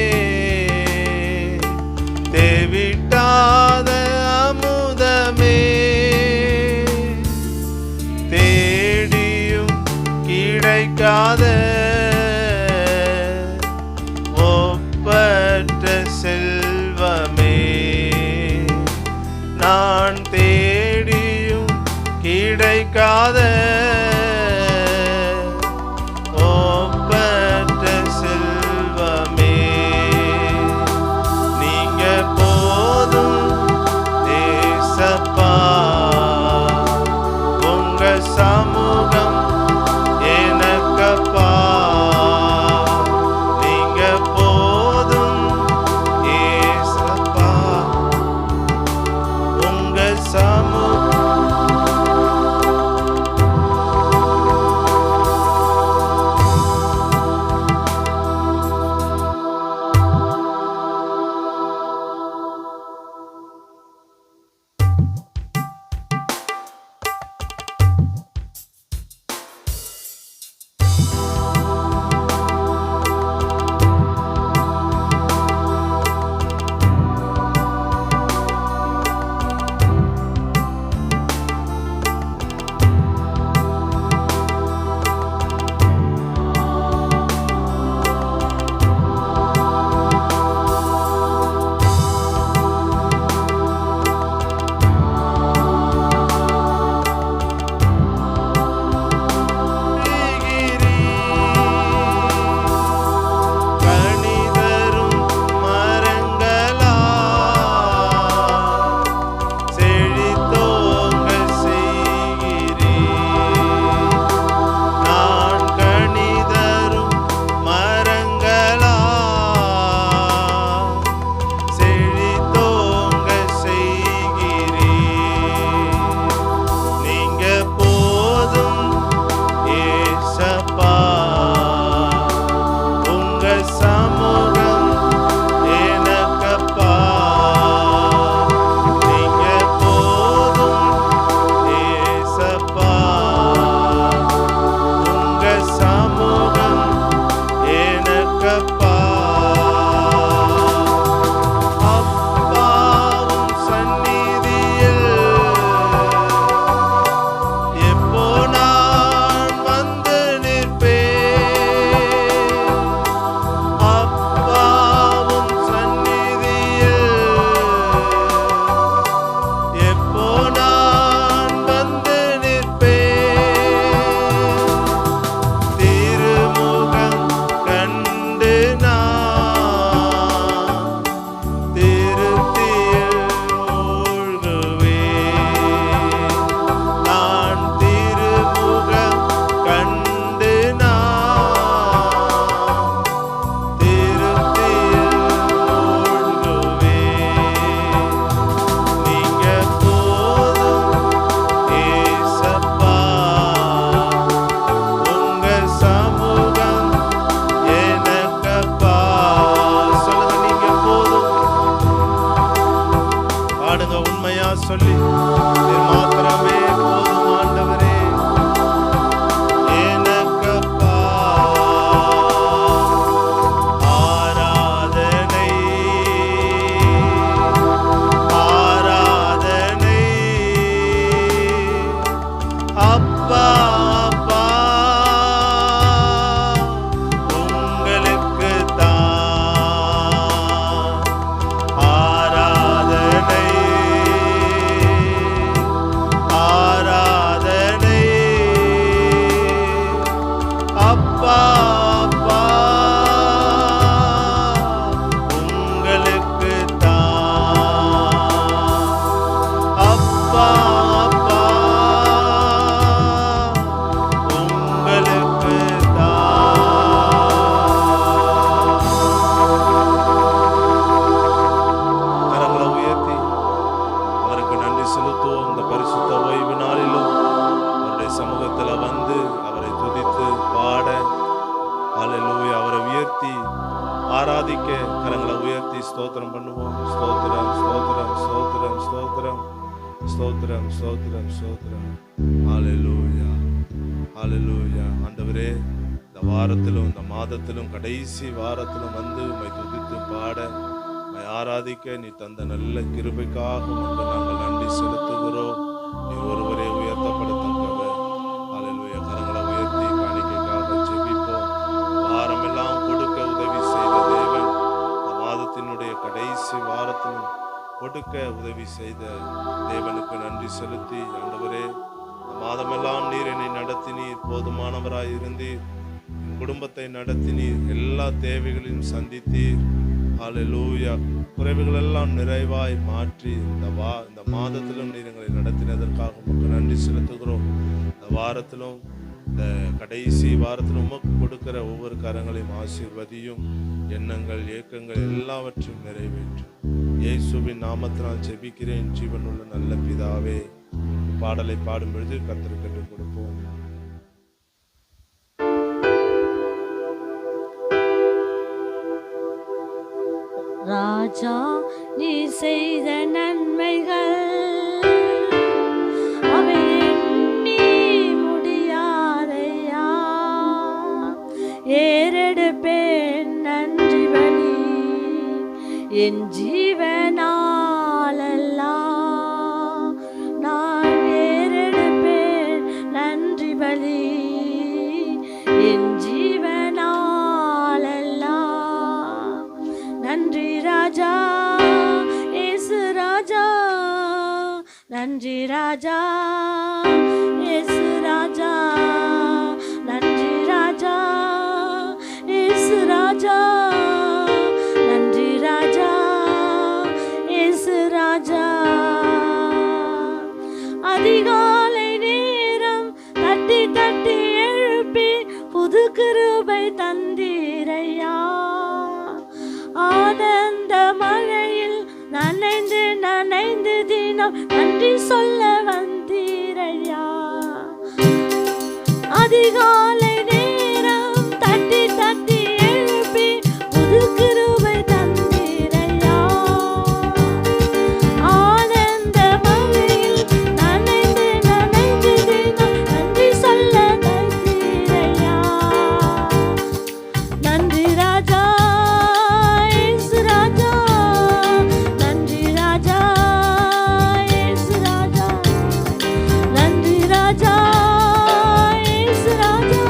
Speaker 3: ஆராதிக்க கரங்களை உயர்த்தி ஸ்தோத்திரம் பண்ணுவோம். ஸ்தோத்திரம் ஸ்தோத்திரம் ஸ்தோத்திரம் ஸ்தோத்திரம் ஸ்தோத்திரம் ஸ்தோத்திரம் ஸ்தோத்திரம். ஹல்லேலூயா ஹல்லேலூயா. ஆண்டவரே, இந்த வாரத்திலும் இந்த மாதத்திலும் கடைசி வாரத்திலும் வந்து உம்மை துதித்து பாட உம்மை ஆராதிக்க நீ தந்த நல்ல கிருபைக்காக உமக்கு நாங்கள் நன்றி செலுத்துகிறோம். நீ ஒருவரே உயர்த்தப்படத்தக்கவர். ஹல்லேலூயா. கரங்களை உயர்த்தி காணிக்கைக்காக ஜெபிப்போம். வாரமெல்லாம் கொடுக்க உதவி செய்த தேவன் இந்த மாதத்தினுடைய கடைசி வாரத்திலும் கொடுக்க உதவி செய்த தேவனுக்கு நன்றி செலுத்தி, ஆண்டவரே, இந்த மாதமெல்லாம் நீர் என்னை நடத்தினீர், போதுமானவராய் இருந்தீர், என் குடும்பத்தை நடத்தினீர், எல்லா தேவைகளையும் சந்தித்தீர். ஹல்லேலூயா. குறைவுகள் எல்லாம் நிறைவாய் மாற்றி இந்த மாதத்திலும் நீர் எங்களை நடத்தினதற்காக உமக்கு நன்றி செலுத்துகிறோம். இந்த வாரத்திலும் இந்த கடைசி வாரத்திலும் உமக்கு கொடுக்கிற ஒவ்வொரு கரங்களையும் ஆசீர்வதியும். எண்ணங்கள் ஏக்கங்கள் எல்லாவற்றையும் நிறைவேற்றும். இயேசுவின் நாமத்தினால் ஜெபிக்கிறேன் ஜீவனுள்ள நல்ல பிதாவே. பாடலை பாடும் பொழுது கர்த்தருக்கு கற்றுக் கொடுப்போம்.
Speaker 2: ராஜா, நீ செய்த நன்மைகள் அவை எண்ணி முடியாதையா. ஏறெடுப்பேன் நன்றி பலி என் ஜீவனாலெல்லாம். நான் ஏறெடுப்பேன் நன்றி பலி என் ஜீவனாலெல்லாம். நன்றி ராஜா, இயேசு ராஜா. நன்றி ராஜா, இயேசு ராஜா. நன்றி ராஜா, இயேசு ராஜா. நன்றி ராஜா, இயேசு ராஜா. அதிகாலை நேரம் தட்டி தட்டி எழுப்பி புது கிருபை தந்தீரையா. ஆனந்த மழையில் நனைந்து நனைந்து தினம் நன்றி சொல்ல வந்தீரையா. அதிகாலை நேரம் தட்டி தட்டி எழுப்பி புது கிருபை தந்தீரையா. ஆனந்த மழையில் நனைந்து நனைந்து தினம் நன்றி சொல்ல வந்தீரையா. நன்றி ராஜா, இயேசு ராஜா. நன்றி ராஜா, இயேசு ராஜா. நன்றி ராஜா, இயேசு ராஜா.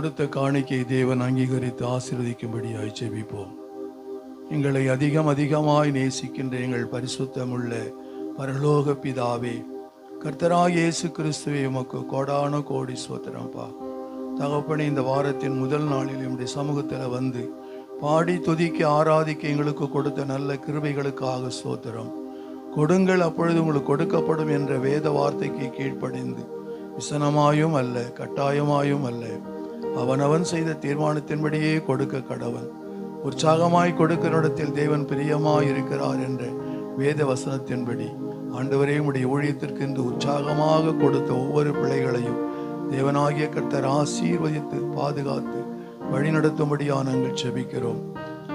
Speaker 1: கொடுத்த காணிக்கை தேவன் அங்கீகரித்து ஆசீர்வதிக்கும்படியாய் ஜெபிப்போம். எங்களை அதிகமாய் நேசிக்கின்ற எங்கள் பரிசுத்தமுள்ள பரலோக பிதாவே, கர்த்தராகிய இயேசு கிறிஸ்துவே, உமக்கு கோடான கோடி ஸ்தோத்திரம்ப்பா. தகப்பனே, இந்த வாரத்தின் முதல் நாளில் என்னுடைய சமூகத்தில் வந்து பாடி துதிக்க ஆராதிக்க எங்களுக்கு கொடுத்த நல்ல கிருபைகளுக்காக ஸ்தோத்திரம். கொடுங்கள், அப்பொழுது உங்களுக்கு கொடுக்கப்படும் என்ற வேத வார்த்தைக்கு கீழ்ப்படிந்து விசனமாயும் அல்ல கட்டாயமாயும் அல்ல, அவனவன் செய்த தீர்மானத்தின்படியே கொடுக்க கடவன். உற்சாகமாய் கொடுக்கிற இடத்தில் தேவன் பிரியமாய் இருக்கிறார் என்ற வேத வசனத்தின்படி ஆண்டவரே, உம்முடைய ஊழியத்திற்கு இந்த உற்சாகமாக கொடுத்த ஒவ்வொரு பிள்ளைகளையும் தேவனாகிய கர்த்தர் ஆசீர்வதித்து பாதுகாத்து வழிநடத்தும்படியாக நாங்கள் ஜெபிக்கிறோம்.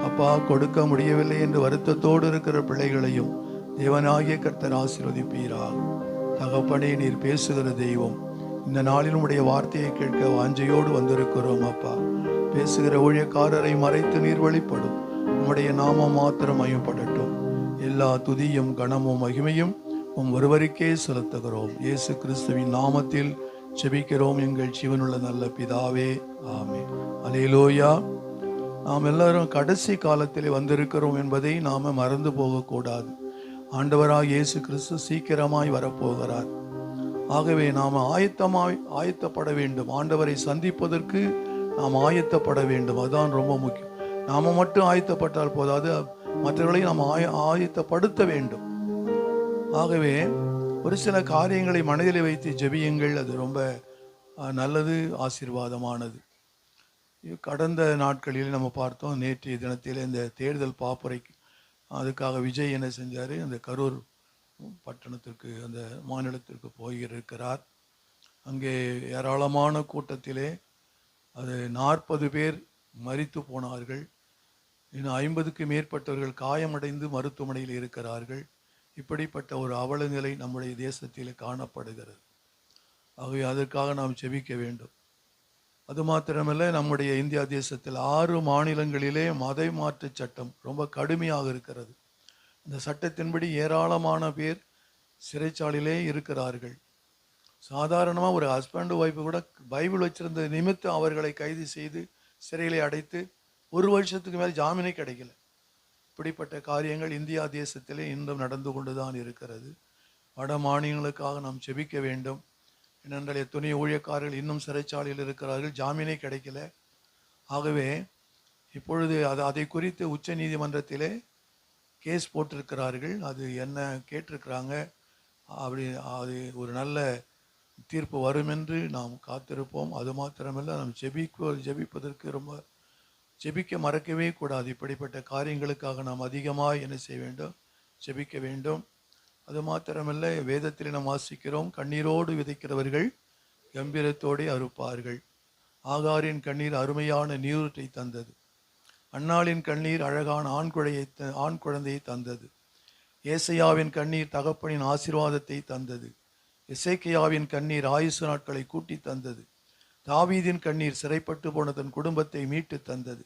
Speaker 1: அப்பா, கொடுக்க முடியவில்லை என்று வருத்தத்தோடு இருக்கிற பிள்ளைகளையும் தேவனாகிய கர்த்தர் ஆசீர்வதிப்பீராக. தகப்பனே, நீர் பேசுகிற தெய்வம். இந்த நாளில் உம்முடைய வார்த்தையை கேட்க வாஞ்சையோடு வந்திருக்கிறோம். அப்பா, பேசுகிற ஊழியக்காரரை மறைத்து நீர் வெளிப்படும். உம்முடைய நாமம் மாத்திரம் மகிமைப்படட்டும். எல்லா துதியும் கனமும் மகிமையும் உம் ஒருவருக்கே செலுத்துகிறோம். இயேசு கிறிஸ்துவின் நாமத்தில் ஜெபிக்கிறோம் எங்கள் ஜீவனுள்ள நல்ல பிதாவே, ஆமென். அல்லேலூயா. நாம் எல்லாரும் கடைசி காலத்திலே வந்திருக்கிறோம் என்பதை நாம மறந்து போகக்கூடாது. ஆண்டவராக இயேசு கிறிஸ்து சீக்கிரமாய் வரப்போகிறார். ஆகவே நாம் ஆயத்தப்பட வேண்டும். ஆண்டவரை சந்திப்பதற்கு நாம் ஆயத்தப்பட வேண்டும். அதுதான் ரொம்ப முக்கியம். நாம மட்டும் ஆயத்தப்பட்டால் போதாது, மற்றவர்களை நாம் ஆயத்தப்படுத்த வேண்டும். ஆகவே ஒரு சில காரியங்களை மனதில் வைத்து ஜெபியுங்கள். அது ரொம்ப நல்லது, ஆசீர்வாதமானது. கடந்த நாட்களில் நம்ம பார்த்தோம், நேற்றைய தினத்தில் இந்த தேர்தல் பாப்புரைக்கு அதுக்காக விஜய் என்ன செஞ்சார், அந்த கரூர் பட்டணத்திற்கு, அந்த மாநிலத்திற்கு போயிருக்கிறார். அங்கே ஏராளமான கூட்டத்திலே அது 40 பேர் மரித்து போனார்கள். இன்னும் 50க்கு மேற்பட்டவர்கள் காயமடைந்து மருத்துவமனையில் இருக்கிறார்கள். இப்படிப்பட்ட ஒரு அவல நிலை நம்முடைய தேசத்தில் காணப்படுகிறது. ஆகவே அதற்காக நாம் ஜெபிக்க வேண்டும். அது மாத்திரமல்ல, நம்முடைய இந்தியா தேசத்தில் 6 மாநிலங்களிலே மத மாற்று சட்டம் ரொம்ப கடுமையாக இருக்கிறது. இந்த சட்டத்தின்படி ஏராளமான பேர் சிறைச்சாலையிலே இருக்கிறார்கள். சாதாரணமாக ஒரு ஹஸ்பண்ட் ஒய்ஃபு கூட பைபிள் வச்சிருந்த நிமித்தம் அவர்களை கைது செய்து சிறையிலே அடைத்து 1 வருஷத்துக்கு மேல் ஜாமீனே கிடைக்கல. இப்படிப்பட்ட காரியங்கள் இந்தியா தேசத்திலே இன்னும் நடந்து கொண்டுதான் இருக்கிறது. வட மாநிலங்களுக்காக நாம் ஜெபிக்க வேண்டும். ஏனென்றால் எத்தனை ஊழியக்காரர்கள் இன்னும் சிறைச்சாலையில் இருக்கிறார்கள், ஜாமீனே கிடைக்கல. ஆகவே இப்பொழுது அதை குறித்து உச்ச நீதிமன்றத்திலே கேஸ் போட்டிருக்கிறார்கள். அது என்ன கேட்டிருக்கிறாங்க, அப்படி அது ஒரு நல்ல தீர்ப்பு வரும் என்று நாம் காத்திருப்போம். அது மாத்திரமல்ல, நாம் ஜெபிப்பதற்கு ரொம்ப ஜெபிக்க மறக்கவே கூடாது. இப்படிப்பட்ட காரியங்களுக்காக நாம் அதிகமாக என்ன செய்ய வேண்டும், ஜெபிக்க வேண்டும். அது மாத்திரமல்ல, வேதத்தில் நாம் வாசிக்கிறோம், கண்ணீரோடு விதைக்கிறவர்கள் கம்பீரத்தோடு அறுப்பார்கள். ஆகாரின் கண்ணீர் அருமையான நீரூற்றை தந்தது. அன்னாளின் கண்ணீர் அழகான ஆண் குழந்தையை தந்தது. ஏசையாவின் கண்ணீர் தகப்பனின் ஆசீர்வாதத்தை தந்தது. எசேக்கியாவின் கண்ணீர் ஆயுசு நாட்களை கூட்டி தந்தது. தாவீதின் கண்ணீர் சிறைப்பட்டு போன தன் குடும்பத்தை மீட்டு தந்தது.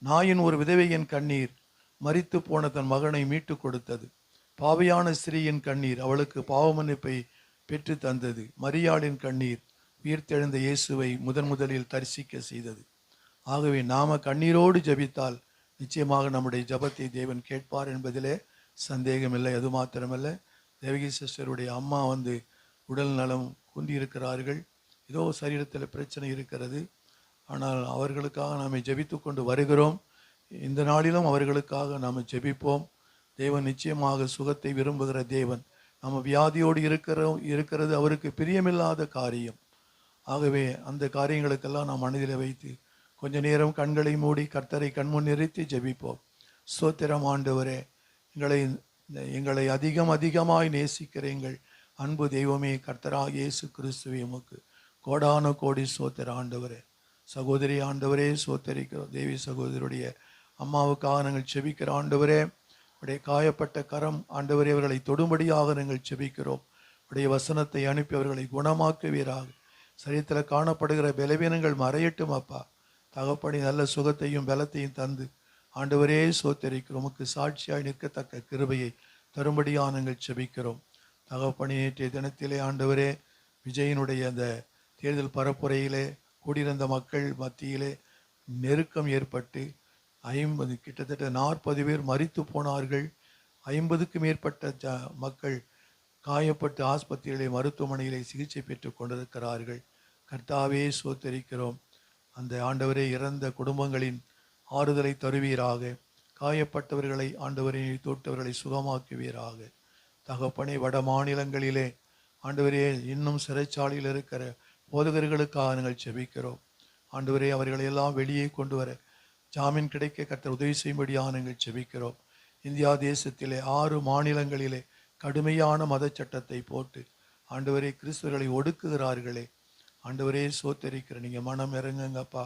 Speaker 1: நாயின் ஒரு விதவையின் கண்ணீர் மரித்து போன தன் மகனை மீட்டு கொடுத்தது. பாவியான ஸ்திரீயின் கண்ணீர் அவளுக்கு பாவமன்னிப்பை பெற்று தந்தது. மரியாளின் கண்ணீர் உயிர்த்தெழுந்த இயேசுவை முதலில் தரிசிக்க செய்தது. ஆகவே நாம கண்ணீரோடு ஜெபித்தால் நிச்சயமாக நம்முடைய ஜெபத்தை தேவன் கேட்பார் என்பதிலே சந்தேகமில்லை. அது மாத்திரமல்ல, தேவகி சிஸ்டருடைய அம்மா உடல் நலம் குன்றியிருக்கிறார்கள். ஏதோ சரீரத்தில் பிரச்சனை இருக்கிறது. ஆனால் அவர்களுக்காக நாம் ஜெபித்து கொண்டு வருகிறோம். இந்த நாளிலும் அவர்களுக்காக நாம் ஜெபிப்போம். தேவன் நிச்சயமாக சுகத்தை விரும்புகிற தேவன். நம்ம வியாதியோடு இருக்கிறது அவருக்கு பிரியமில்லாத காரியம். ஆகவே அந்த காரியங்களுக்கெல்லாம் நாம் மனதில் வைத்து கொஞ்ச நேரம் கண்களை மூடி கர்த்தரை கண்முன் நிறுத்தி ஜெபிப்போம். ஸ்தோத்திரம் ஆண்டவரே, எங்களை அதிகமாய் நேசிக்கிற எங்கள் அன்பு தெய்வமே, கர்த்தராகிய இயேசு கிறிஸ்துவே, உமக்கு கோடான கோடி ஸ்தோத்திர ஆண்டவரே. சகோதரி ஆண்டவரே, ஸ்தோத்தரிக்கிறோம். தேவி சகோதரியுடைய அம்மாவுக்காக நாங்கள் ஜெபிக்கிற ஆண்டவரே, உடைய காயப்பட்ட கரம் ஆண்டவரே அவர்களை தொடும்படியாக நாங்கள் ஜெபிக்கிறோம். உடைய வசனத்தை அனுப்பி அவர்களை குணமாக்குவீராக. சரீரத்தில் காணப்படுகிற பலவீனங்கள் மறையட்டும் அப்பா. தகப்படி நல்ல சுகத்தையும் பலத்தையும் தந்து ஆண்டவரே ஸ்தோத்தரிக்கிறோம். உமக்கு சாட்சியாய் நிற்கத்தக்க கிருபையை தரும்படியாக நாங்கள் ஜெபிக்கிறோம். தகப்பனி, நேற்றைய தினத்திலே ஆண்டவரே விஜயனுடைய அந்த தேர்தல் பரப்புரையிலே கூடியிருந்த மக்கள் மத்தியிலே நெருக்கம் ஏற்பட்டு கிட்டத்தட்ட 40 பேர் மரித்து போனார்கள். 50க்கும் மேற்பட்ட மக்கள் காயப்பட்டு ஆஸ்பத்திரியிலே மருத்துவமனையிலே சிகிச்சை பெற்று கொண்டிருக்கிறார்கள். கர்த்தாவே சோத்தரிக்கிறோம். அந்த ஆண்டவரே இறந்த குடும்பங்களின் ஆறுதலை தருவீராக. காயப்பட்டவர்களை ஆண்டவரே தொட்டவர்களை சுகமாக்குவீராக. தகப்பனே, வட மாநிலங்களிலே ஆண்டவரே இன்னும் சிறைச்சாலையில் இருக்கிற போதகர்களுக்காக நாங்கள் செபிக்கிறோம். ஆண்டவரே, அவர்களை எல்லாம் வெளியே கொண்டு வர ஜாமீன் கிடைக்க கர்த்தர் உதவி செய்யும்படியாக நாங்கள் செபிக்கிறோம். இந்தியா தேசத்திலே 6 மாநிலங்களிலே கடுமையான மத சட்டத்தை போட்டு ஆண்டவரே கிறிஸ்தவர்களை ஒடுக்குகிறார்களே. ஆண்டவரே சோத்தரிக்கிற நீங்கள் மனம் இறங்குங்கப்பா.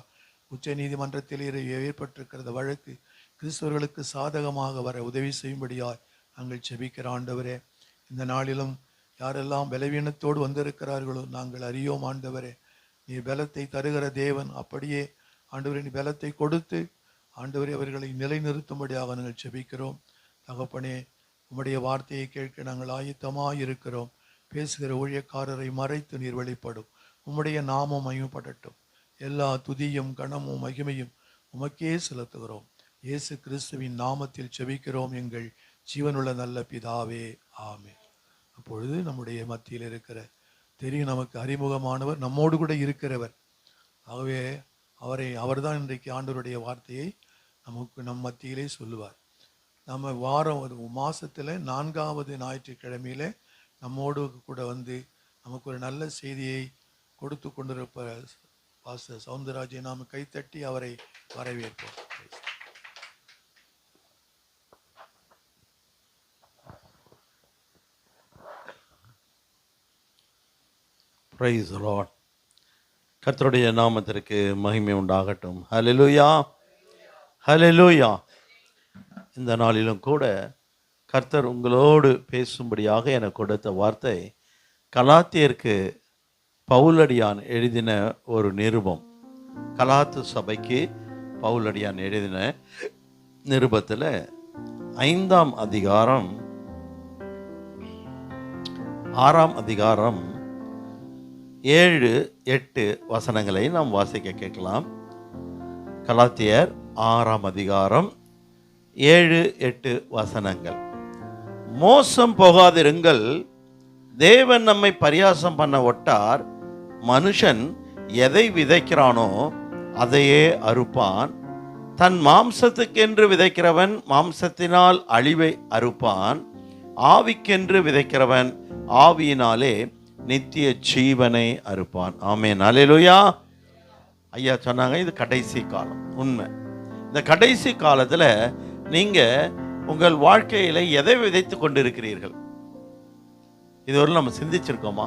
Speaker 1: உச்ச நீதிமன்றத்தில் ஏற்பட்டிருக்கிற வழக்கு கிறிஸ்தவர்களுக்கு சாதகமாக வர உதவி செய்யும்படியாய் நாங்கள் செபிக்கிற ஆண்டவரே. இந்த நாளிலும் யாரெல்லாம் பலவீனத்தோடு வந்திருக்கிறார்களோ நாங்கள் அறியோம் ஆண்டவரே. நீ பலத்தை தருகிற தேவன். அப்படியே ஆண்டவரே நீ பலத்தை கொடுத்து ஆண்டவரே அவர்களை நிலைநிறுத்தும்படியாக நாங்கள் செபிக்கிறோம். தகப்பனே, உம்முடைய வார்த்தையை கேட்க நாங்கள் ஆயத்தமாக இருக்கிறோம். பேசுகிற ஊழியக்காரரை மறைத்து நீர் வெளிப்படும். உம்முடைய நாமம் மகிமைப்படட்டும். எல்லா துதியும் கனமும் மகிமையும் உமக்கே செலுத்துகிறோம். இயேசு கிறிஸ்துவின் நாமத்தில் செபிக்கிறோம் எங்கள் ஜீவனுள்ள நல்ல பிதாவே, ஆமென். அப்பொழுது நம்முடைய மத்தியில் இருக்கிற தெரியும் நமக்கு அறிமுகமானவர், நம்மோடு கூட இருக்கிறவர். ஆகவே அவர்தான் இன்றைக்கு ஆண்டவருடைய வார்த்தையை நம் மத்தியிலே சொல்லுவார். நம்ம வாரம் ஒரு மாதத்தில் 4வது ஞாயிற்றுக்கிழமையிலே நம்மோடு கூட வந்து நமக்கு ஒரு நல்ல செய்தியை கொடுத்து கொண்டிருப்ப பாஸ்டர் சவுந்தரராஜை நாம் கைத்தட்டி அவரை வரவேற்போம்.
Speaker 4: Praise the Lord. கர்த்தருடைய நாமத்திற்கு மகிமை உண்டாகட்டும். ஹல்லேலூயா, ஹல்லேலூயா. இந்த நாளிலும் கூட கர்த்தர் உங்களோடு பேசும்படியாக எனக்கு கொடுத்த வார்த்தை கலாத்தியருக்கு பவுலடியான் எழுதின ஒரு நிருபம். கலாத்து சபைக்கு பவுலடியான் எழுதின நிருபத்தில் 5ஆம் அதிகாரம் 6ஆம் அதிகாரம் 7-8 வசனங்களை நாம் வாசிக்க கேட்கலாம். கலாத்தியர் 6ஆம் அதிகாரம் 7-8 வசனங்கள். மோசம் போகாதிருங்கள், தேவன் நம்மை பரியாசம் பண்ண ஒட்டார். மனுஷன் எதை விதைக்கிறானோ அதையே அறுப்பான். தன் மாம்சத்துக்கென்று விதைக்கிறவன் மாம்சத்தினால் அழிவை அறுப்பான். ஆவிக்கென்று விதைக்கிறவன் ஆவியினாலே நித்திய ஜீவனை அறுப்பான். ஆமென், அல்லேலூயா. ஐயா சொன்னாங்க, இது கடைசி காலம். உண்மை. இந்த கடைசி காலத்தில் நீங்கள் உங்கள் வாழ்க்கையில் எதை விதைத்து கொண்டிருக்கிறீர்கள்? இதுவரை நம்ம சிந்திச்சிருக்கோமா?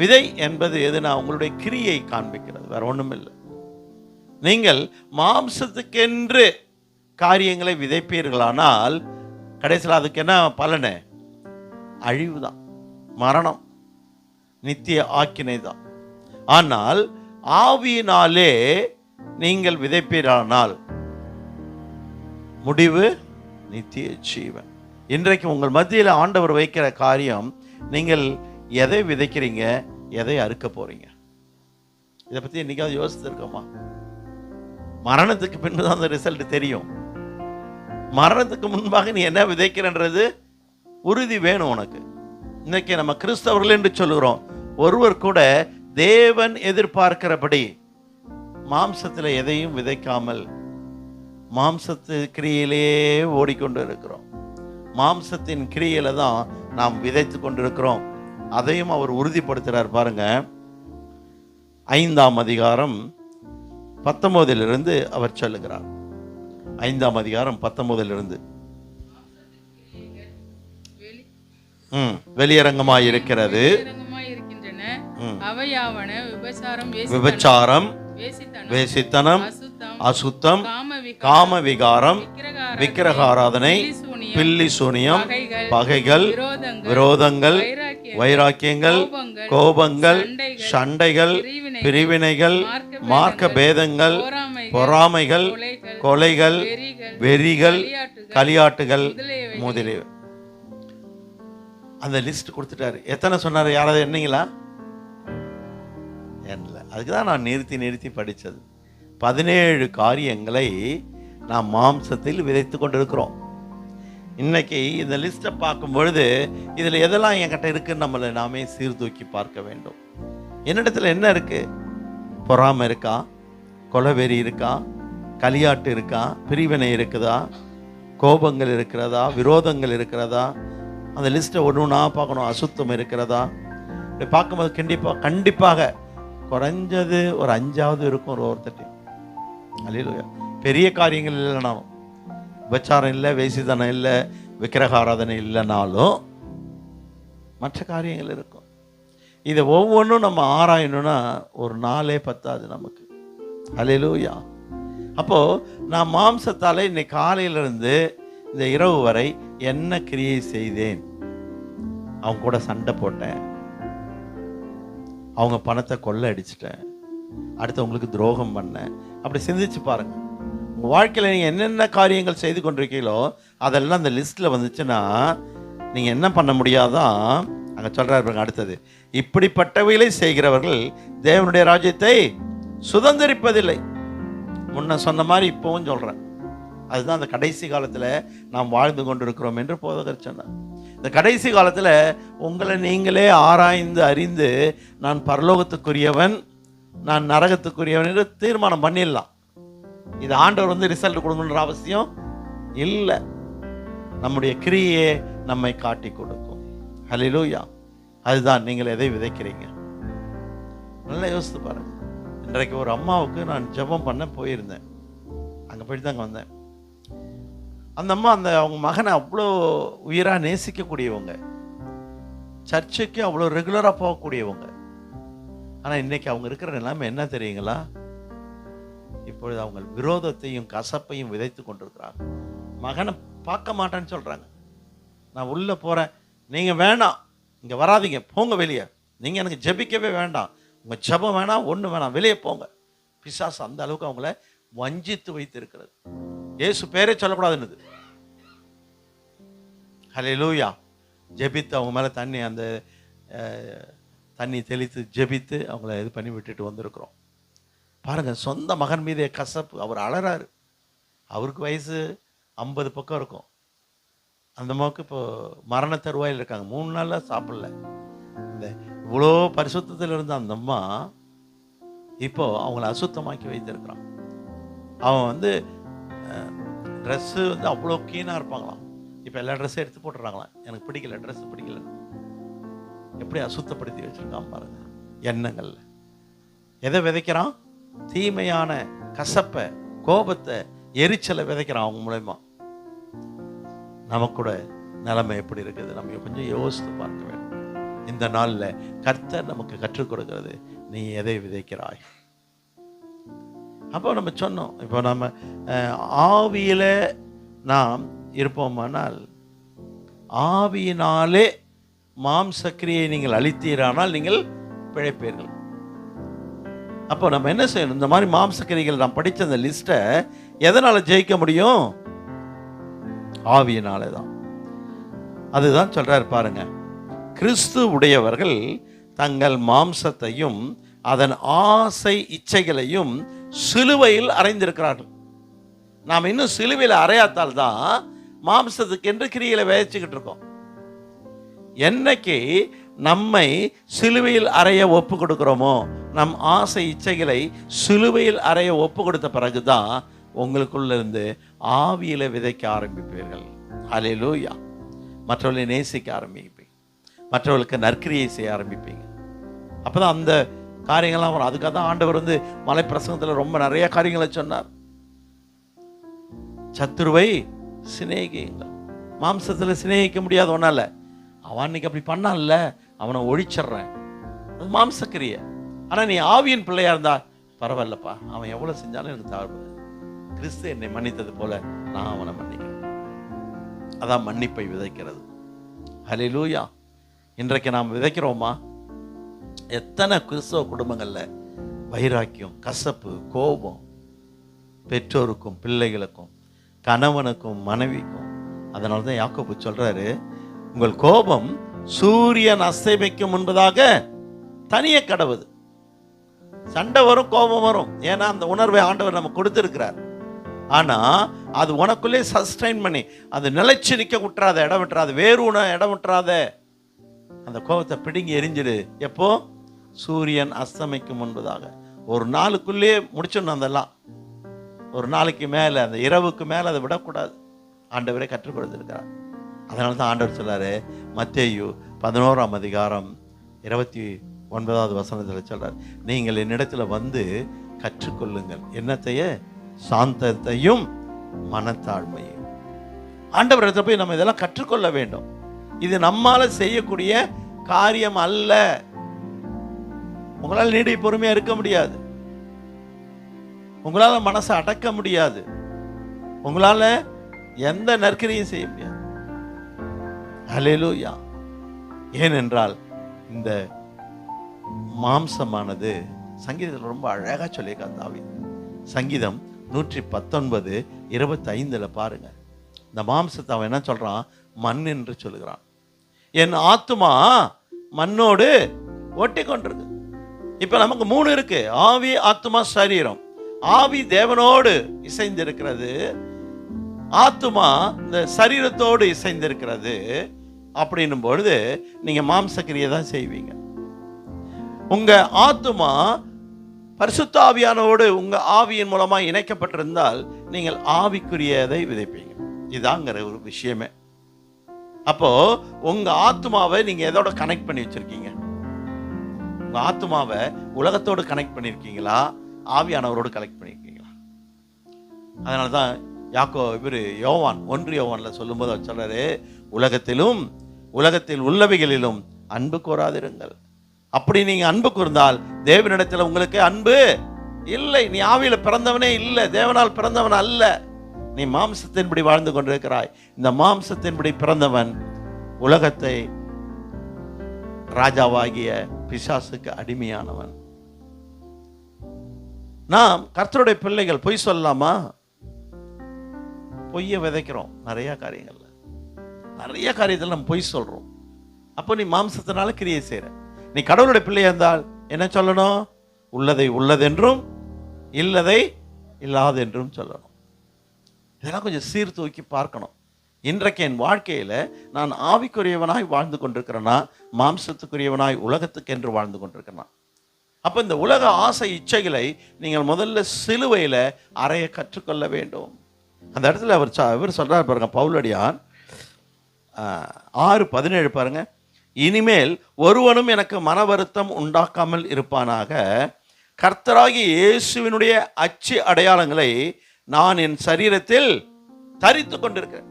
Speaker 4: விதை என்பது எதுனா உங்களுடைய கிரியை காண்பிக்கிறது, வேற ஒன்றும் இல்லை. நீங்கள் மாம்சத்துக்கென்று காரியங்களை விதைப்பீர்களானால் கடைசியில் அதுக்கு என்ன பலனே? அழிவு தான், மரணம், நித்திய ஆக்கினை தான். ஆனால் ஆவியினாலே நீங்கள் விதைப்பீரானால் முடிவு நித்திய ஜீவன். இன்றைக்கு உங்கள் மத்தியில் ஆண்டவர் வைக்கிற காரியம், நீங்கள் எதை விதைக்கிறீங்க, எதை அறுக்க போறீங்க? இதை பற்றி என்னைக்காவது யோசிச்சிருக்கோமா? மரணத்துக்கு பின்பு தான் அந்த ரிசல்ட் தெரியும். மரணத்துக்கு முன்பாக நீ என்ன விதைக்கிறன்றது உறுதி வேணும் உனக்கு. இன்னைக்கு நம்ம கிறிஸ்தவர்கள் என்று சொல்லுகிறோம். ஒருவர் கூட தேவன் எதிர்பார்க்கிறபடி மாம்சத்தில் எதையும் விதைக்காமல் மாம்சத்து கிரியையிலே ஓடிக்கொண்டு இருக்கிறோம். மாம்சத்தின் கிரியையில தான் நாம் விதைத்து கொண்டிருக்கிறோம். அதையும் அவர் உறுதிப்படுத்துகிறார். பாருங்க, 5ஆம் அதிகாரம் 19 அவர் சொல்லுகிறார். 5ஆம் அதிகாரம் 19 வெளியரங்கமாய் இருக்கிறது. விபச்சாரம், வேசித்தனம், அசுத்தம், காம விகாரம், விக்கிரகாராதனை, பில்லி சூனியம், பகைகள், விரோதங்கள், வைராக்கியங்கள், கோபங்கள், சண்டைகள், பிரிவினைகள், மார்க்க பேதங்கள், பொறாமைகள், கொலைகள், வெறிகள், களியாட்டுகள் முதலிய. அந்த லிஸ்ட் கொடுத்துட்டாரு. எத்தனை சொன்னாரு? யாராவது எண்ணீங்களா? என்ன. அதுக்கு தான் நான் நிறுத்தி படித்தது. 17 காரியங்களை நாம் மாம்சத்தில் விதைத்து கொண்டிருக்கிறோம். இன்னைக்கு இந்த லிஸ்ட்டை பார்க்கும் பொழுது இதில் எதெல்லாம் என்கிட்ட இருக்குன்னு நம்மளை நாமே சீர்தூக்கி பார்க்க வேண்டும். என்னிடத்துல என்ன இருக்கு? பொறாமை இருக்கா? கொலவெறி இருக்கா? களியாட்டு இருக்கா? பிரிவினை இருக்குதா? கோபங்கள் இருக்கிறதா? விரோதங்கள் இருக்கிறதா? அந்த லிஸ்ட்டை ஒன்று ஒன்றா பார்க்கணும். அசுத்தம் இருக்கிறதா? இப்படி பார்க்கும்போது கண்டிப்பாக குறைஞ்சது ஒரு 5ஆவது இருக்கும் ஒருத்தட்டி. அல்லேலூயா. பெரிய காரியங்கள் இல்லைனாலும், விபச்சாரம் இல்லை, வேசித்தனம் இல்லை, விக்கிரகாராதனை இல்லைனாலும் மற்ற காரியங்கள் இருக்கும். இதை ஒவ்வொன்றும் நம்ம ஆராயணும்னா ஒரு நாளே பத்தாது நமக்கு. அல்லேலூயா. அப்போது நான் மாம்சத்தால் இன்னைக்கு காலையிலிருந்து இந்த இரவு வரை என்ன கிரியை செய்தேன்? அவங்க கூட சண்டை போட்டேன், அவங்க பணத்தை கொள்ளை அடிச்சிட்டேன், அடுத்தவங்களுக்கு துரோகம் பண்ணேன். அப்படி சிந்திச்சு பாருங்க. உங்கள் வாழ்க்கையில் நீங்கள் என்னென்ன காரியங்கள் செய்து கொண்டிருக்கீங்களோ அதெல்லாம் அந்த லிஸ்ட்டில் வந்துச்சுன்னா நீங்கள் என்ன பண்ண முடியாதான். அங்கே சொல்கிறாரு அடுத்தது, இப்படிப்பட்டவைகளை செய்கிறவர்கள் தேவனுடைய ராஜ்யத்தை சுதந்திரிப்பதில்லை. முன்ன சொன்ன மாதிரி இப்போவும் சொல்கிறேன். அதுதான் அந்த கடைசி காலத்தில் நாம் வாழ்ந்து கொண்டிருக்கிறோம் என்று போதகர் சொன்னார். இந்த கடைசி காலத்தில் உங்களை நீங்களே ஆராய்ந்து அறிந்து நான் பரலோகத்துக்குரியவன், நான் நரகத்துக்குரியவன் என்று தீர்மானம் பண்ணிடலாம். இது ஆண்டவர் ரிசல்ட் கொடுக்கணுன்ற அவசியம் இல்லை. நம்முடைய கிரியே நம்மை காட்டி கொடுக்கும். ஹல்லேலூயா. அதுதான் நீங்கள் எதை விதைக்கிறீங்க. நல்லா யோசித்து பாருங்க. இன்றைக்கு ஒரு அம்மாவுக்கு நான் ஜெபம் பண்ண போயிருந்தேன். அங்கே போயிட்டு தாங்க வந்தேன். அந்த அம்மா அவங்க மகனை அவ்வளோ உயிராக நேசிக்கக்கூடியவங்க, சர்ச்சுக்கு அவ்வளோ ரெகுலராக போகக்கூடியவங்க. ஆனால் இன்னைக்கு அவங்க இருக்கிற நிலைமை என்ன தெரியுங்களா? இப்பொழுது அவங்க விரோதத்தையும் கசப்பையும் விதைத்து கொண்டிருக்கிறாங்க. மகனை பார்க்க மாட்டேன்னு சொல்கிறாங்க. நான் உள்ளே போகிறேன், நீங்கள் வேணாம், இங்கே வராதிங்க, போங்க வெளியே, நீங்கள் எனக்கு ஜெபிக்கவே வேண்டாம், உங்கள் ஜெபம் வேணாம், ஒன்று வேணாம், வெளியே போங்க. பிசாசு அந்த அளவுக்கு அவங்கள வஞ்சித்து வைத்து இருக்கிறது. இயேசு பேரே சொல்லக்கூடாதுன்னு. ஹல்லேலூயா. ஜெபித்து அவங்க மேலே தண்ணி தெளித்து ஜெபித்து அவங்கள இது பண்ணி விட்டுட்டு வந்திருக்கிறோம். பாருங்கள், சொந்த மகன் மீதே கசப்பு. அவர் அழறாரு. அவருக்கு வயசு 50 பக்கம் இருக்கும். அந்த அம்மாவுக்கு இப்போ மரண தருவாயில் இருக்காங்க. 3 நாளில் சாப்பிடல. இந்த இவ்வளோ பரிசுத்தத்தில் இருந்த அந்த அம்மா இப்போ அவங்கள அசுத்தமாக்கி வைத்திருக்கிறான். அவன் ட்ரெஸ்ஸு அவ்வளோ கீனாக இருப்பாங்களாம். இப்போ எல்லா ட்ரெஸ்ஸும் எடுத்து போட்டுறாங்களாம். எனக்கு பிடிக்கல, ட்ரெஸ்ஸு பிடிக்கல. எப்படி அசுத்தப்படுத்தி வச்சுருக்கான் பாருங்க. எண்ணங்கள்ல எதை விதைக்கிறான்? தீமையான கசப்பை, கோபத்தை, எரிச்சலை விதைக்கிறான் அவங்க மூலமா. நமக்கூட நிலைமை எப்படி இருக்குது? நம்ம கொஞ்சம் யோசித்து பார்க்க வேண்டும். இந்த நாளில் கர்த்தர் நமக்கு கற்றுக் கொடுக்கிறது, நீ எதை விதைக்கிறாய். அப்போ நம்ம சொன்னோம், இப்போ நம்ம ஆவியில் நாம் இருப்போமானால், ஆவியினாலே மாம்சக்கிரியை நீங்கள் அழித்தீரானால் நீங்கள் பிழைப்பீர்கள். அப்போ நம்ம என்ன செய்யணும்? இந்த மாதிரி மாம்சக்கிரிகள் நாம் படித்த அந்த லிஸ்ட்டை எதனால் ஜெயிக்க முடியும்? ஆவியினாலே தான். அதுதான் சொல்றாரு பாருங்க. கிறிஸ்து உடையவர்கள் தங்கள் மாம்சத்தையும் அதன் ஆசை இச்சைகளையும் சிலுவையில் அறைந்திருக்கிறார்கள். நாம் இன்னும் சிலுவையில் அறையாத்தால் தான் மாம்சத்துக்கு என்று கிரிகளை விதைச்சுக்கிட்டு இருக்கோம். என்னைக்கு நம்மை சிலுவையில் அறைய ஒப்பு கொடுக்கிறோமோ, நம் ஆசை இச்சைகளை சிலுவையில் அறைய ஒப்பு கொடுத்த பிறகுதான் உங்களுக்குள்ள இருந்து ஆவியில விதைக்க ஆரம்பிப்பீர்கள். ஹல்லேலூயா. மற்றவர்களை நேசிக்க ஆரம்பிப்பீங்க, மற்றவர்களுக்கு நற்கிரியை செய்ய ஆரம்பிப்பீங்க. அப்பதான் அந்த காரியங்கள்லாம் வரும். அதுக்காக தான் ஆண்டவர் மலை பிரசங்கத்தில் ரொம்ப நிறைய காரியங்களை சொன்னார். சத்துருவை சிநேகியுங்கள். மாம்சத்தில் சிநேகிக்க முடியாது ஒன்னால. அவன் அன்னைக்கு அப்படி பண்ணான்ல, அவனை ஒழிச்சிட்றேன், அது மாம்சக்கிரிய. ஆனால் நீ ஆவியின் பிள்ளையா இருந்தா பரவாயில்லப்பா, அவன் எவ்வளோ செஞ்சாலும் எனக்கு தாழ்வு. கிறிஸ்து என்னை மன்னித்தது போல நான் அவனை மன்னிக்கிறேன். அதான் மன்னிப்பை விதைக்கிறது. ஹல்லேலூயா. இன்றைக்கு நாம் விதைக்கிறோமா? எத்தனை கிறிஸ்தவ குடும்பங்களில் வைராக்கியம், கசப்பு, கோபம், பெற்றோருக்கும் பிள்ளைகளுக்கும் கணவனுக்கும் மனைவிக்கும். அதனால தான் யாக்கோபு சொல்றாரு, உங்கள் கோபம் சூரியன் அஸ்தமிக்கும் முன்பதாக தனிய கடவுது. சண்டை வரும், கோபம் வரும். ஏன்னா அந்த உணர்வை ஆண்டவர் நமக்கு கொடுத்திருக்கிறார். ஆனா அது உனக்குள்ளே சஸ்டைன் பண்ணி அது நிலைச்சு நிற்க விட்டுறாத, இடம் விட்டுறாத, வேறு இடம் விட்டுறாத. அந்த கோபத்தை பிடுங்கி எரிஞ்சிடு. எப்போ? சூரியன் அஸ்தமிக்கும் முன்பதாக. ஒரு நாளுக்குள்ளே முடிச்சிடணும். அதெல்லாம் ஒரு நாளைக்கு மேலே, அந்த இரவுக்கு மேலே அதை விடக்கூடாது. ஆண்டவரே கற்றுக் கொடுத்திருக்கிறார். அதனால தான் ஆண்டவர் சொல்லாரு, மத்தேயு 11ஆம் அதிகாரம் 29வது வசனத்தில் சொல்றார், நீங்கள் என்னிடத்தில் வந்து கற்றுக்கொள்ளுங்கள் என்னத்தையே, சாந்தத்தையும் மனத்தாழ்மையும். ஆண்டவர் இடத்துல போய் நம்ம இதெல்லாம் கற்றுக்கொள்ள வேண்டும். இது நம்மால செய்யக்கூடிய காரியம் அல்ல. உங்களால் நீடி பொறுமையா இருக்க முடியாது. உங்களால மனசை அடக்க முடியாது. உங்களால எந்த நற்கிரியும் செய்ய முடியாது. ஹல்லேலூயா. ஏனென்றால் இந்த மாம்சமானது சங்கீதத்தில் ரொம்ப அழகா சொல்லியிருக்காங்க தாவீது. சங்கீதம் 119:25 பாருங்க. இந்த மாம்சத்தை அவன் என்ன சொல்றான்? மண் என்று சொல்லுகிறான். என் ஆத்துமா மண்ணோடு ஒட்டி கொண்டிருக்கு. இப்ப நமக்கு 3 இருக்கு: ஆவி, ஆத்துமா, சரீரம். ஆவி தேவனோடு இசைந்திருக்கிறது, ஆத்துமா இந்த சரீரத்தோடு இசைந்திருக்கிறது. அப்படின்னும் பொழுது நீங்க மாம்சக்கிரியை தான் செய்வீங்க. உங்க ஆத்துமா பரிசுத்த ஆவியானோடு உங்க ஆவியின் மூலமா இணைக்கப்பட்டிருந்தால் நீங்கள் ஆவிக்குரியதை விதைப்பீங்க. இதாங்கிற ஒரு விஷயமே. அப்போ உங்க ஆத்துமாவை நீங்க எதோட கனெக்ட் பண்ணி வச்சிருக்கீங்க? உங்க ஆத்துமாவை உலகத்தோடு கனெக்ட் பண்ணிருக்கீங்களா, ஆவியானவரோடு கனெக்ட் பண்ணிருக்கீங்களா? அதனாலதான் யோவான் 1 யோவான்ல சொல்லும்போது அவர் சொல்றாரு, உலகத்தில் உள்ளவைகளிலும் அன்பு கூறாதிருங்கள். அப்படி நீங்க அன்பு கூர்ந்தால் தேவனிடத்தில் உங்களுக்கு அன்பு இல்லை. நீ ஆவியில பிறந்தவனே இல்லை, தேவனால் பிறந்தவன் அல்ல. நீ மாம்சத்தின்படி வாழ்ந்து கொண்டிருக்கிறாய். இந்த மாம்சத்தின்படி பிறந்தவன் உலகத்தை ராஜாவாகிய பிசாசுக்கு அடிமையானவன். நாம் கர்த்தருடைய பிள்ளைகள் பொய் சொல்லலாமா? பொய்யை விதைக்கிறோம் நிறைய காரியத்தில் நம்ம பொய் சொல்றோம். அப்போ நீ மாம்சத்தினால கிரியை செய்யற. நீ கடவுளுடைய பிள்ளையா இருந்தால் என்ன சொல்லணும்? உள்ளதை உள்ளதென்றும் இல்லதை இல்லாதென்றும் சொல்லணும். இதெல்லாம் கொஞ்சம் சீர்தூக்கி பார்க்கணும். இன்றைக்கு என் வாழ்க்கையில நான் ஆவிக்குரியவனாய் வாழ்ந்து கொண்டிருக்கிறேன்னா, மாம்சத்துக்குரியவனாய் உலகத்துக்கு என்று வாழ்ந்து கொண்டிருக்கிறேன். அப்ப இந்த உலக ஆசை இச்சைகளை நீங்கள் முதல்ல சிலுவையில அறைய கற்றுக்கொள்ள வேண்டும். அந்த இடத்துல அவர் சொல்றார் பாருங்க, பவுலடியான் 6:17 பாருங்க. இனிமேல் ஒருவனும் எனக்கு மன வருத்தம் உண்டாக்காமல் இருப்பானாக, கர்த்தராகிய இயேசுவினுடைய அச்சு அடையாளங்களை நான் என் சரீரத்தில் தரித்து கொண்டிருக்கிறேன்.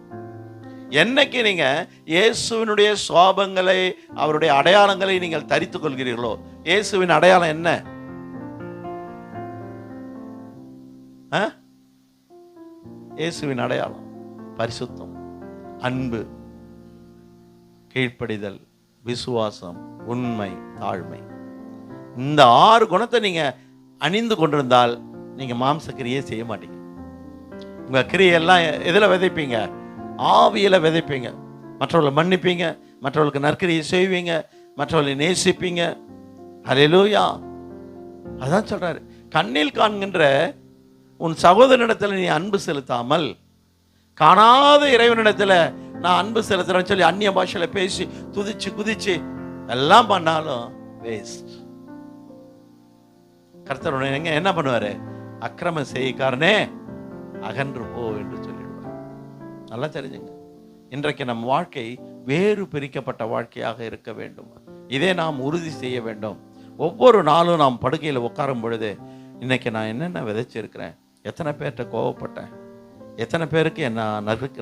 Speaker 4: என்னைக்கு நீங்க இயேசுவினுடைய சுவாபங்களை, அவருடைய அடையாளங்களை நீங்கள் தரித்துக் கொள்கிறீர்களோ, இயேசுவின் அடையாளம் என்ன? இயேசுவின் அடையாளம் பரிசுத்தம், அன்பு, கீழ்ப்படிதல், விசுவாசம், உண்மை, தாழ்மை. இந்த 6 குணத்தை நீங்க அணிந்து கொண்டிருந்தால் நீங்க மாம்ச கிரியை செய்ய மாட்டீங்க. உங்க கிரியெல்லாம் எதுல விதைப்பீங்க? ஆவியில விதைப்பீங்க. மற்றவர்களை மன்னிப்பீங்க, மற்றவர்களுக்கு நற்கிரியை செய்வீங்க, மற்றவர்களை நேசிப்பீங்க. ஹல்லேலூயா. அதான் சொல்றாரு, கண்ணில் காண்கின்ற உன் சகோதரனிடத்தில் நீ அன்பு செலுத்தாமல் காணாத இறைவனிடத்துல நான் அன்பு செலுத்துறேன்னு சொல்லி அந்நிய பாஷையில பேசி துதிச்சு குதிச்சு எல்லாம் பண்ணாலும் வேஸ்ட். கர்த்தர் என்ன பண்ணுவாரு? அக்கிரம செய்யக்காரனே அகன்று போ என்று சொல்லிடுவார். நல்லா தெரிஞ்சுங்க. இன்றைக்கு நம் வாழ்க்கை வேறு பிரிக்கப்பட்ட வாழ்க்கையாக இருக்க வேண்டும். இதை நாம் உறுதி செய்ய வேண்டும். ஒவ்வொரு நாளும் நாம் படுக்கையில் உட்காரும் பொழுது, இன்னைக்கு நான் என்னென்ன விதைச்சிருக்கிறேன், எத்தனை பேர்கிட்ட கோவப்பட்டேன், எத்தனை பேருக்கு என்ன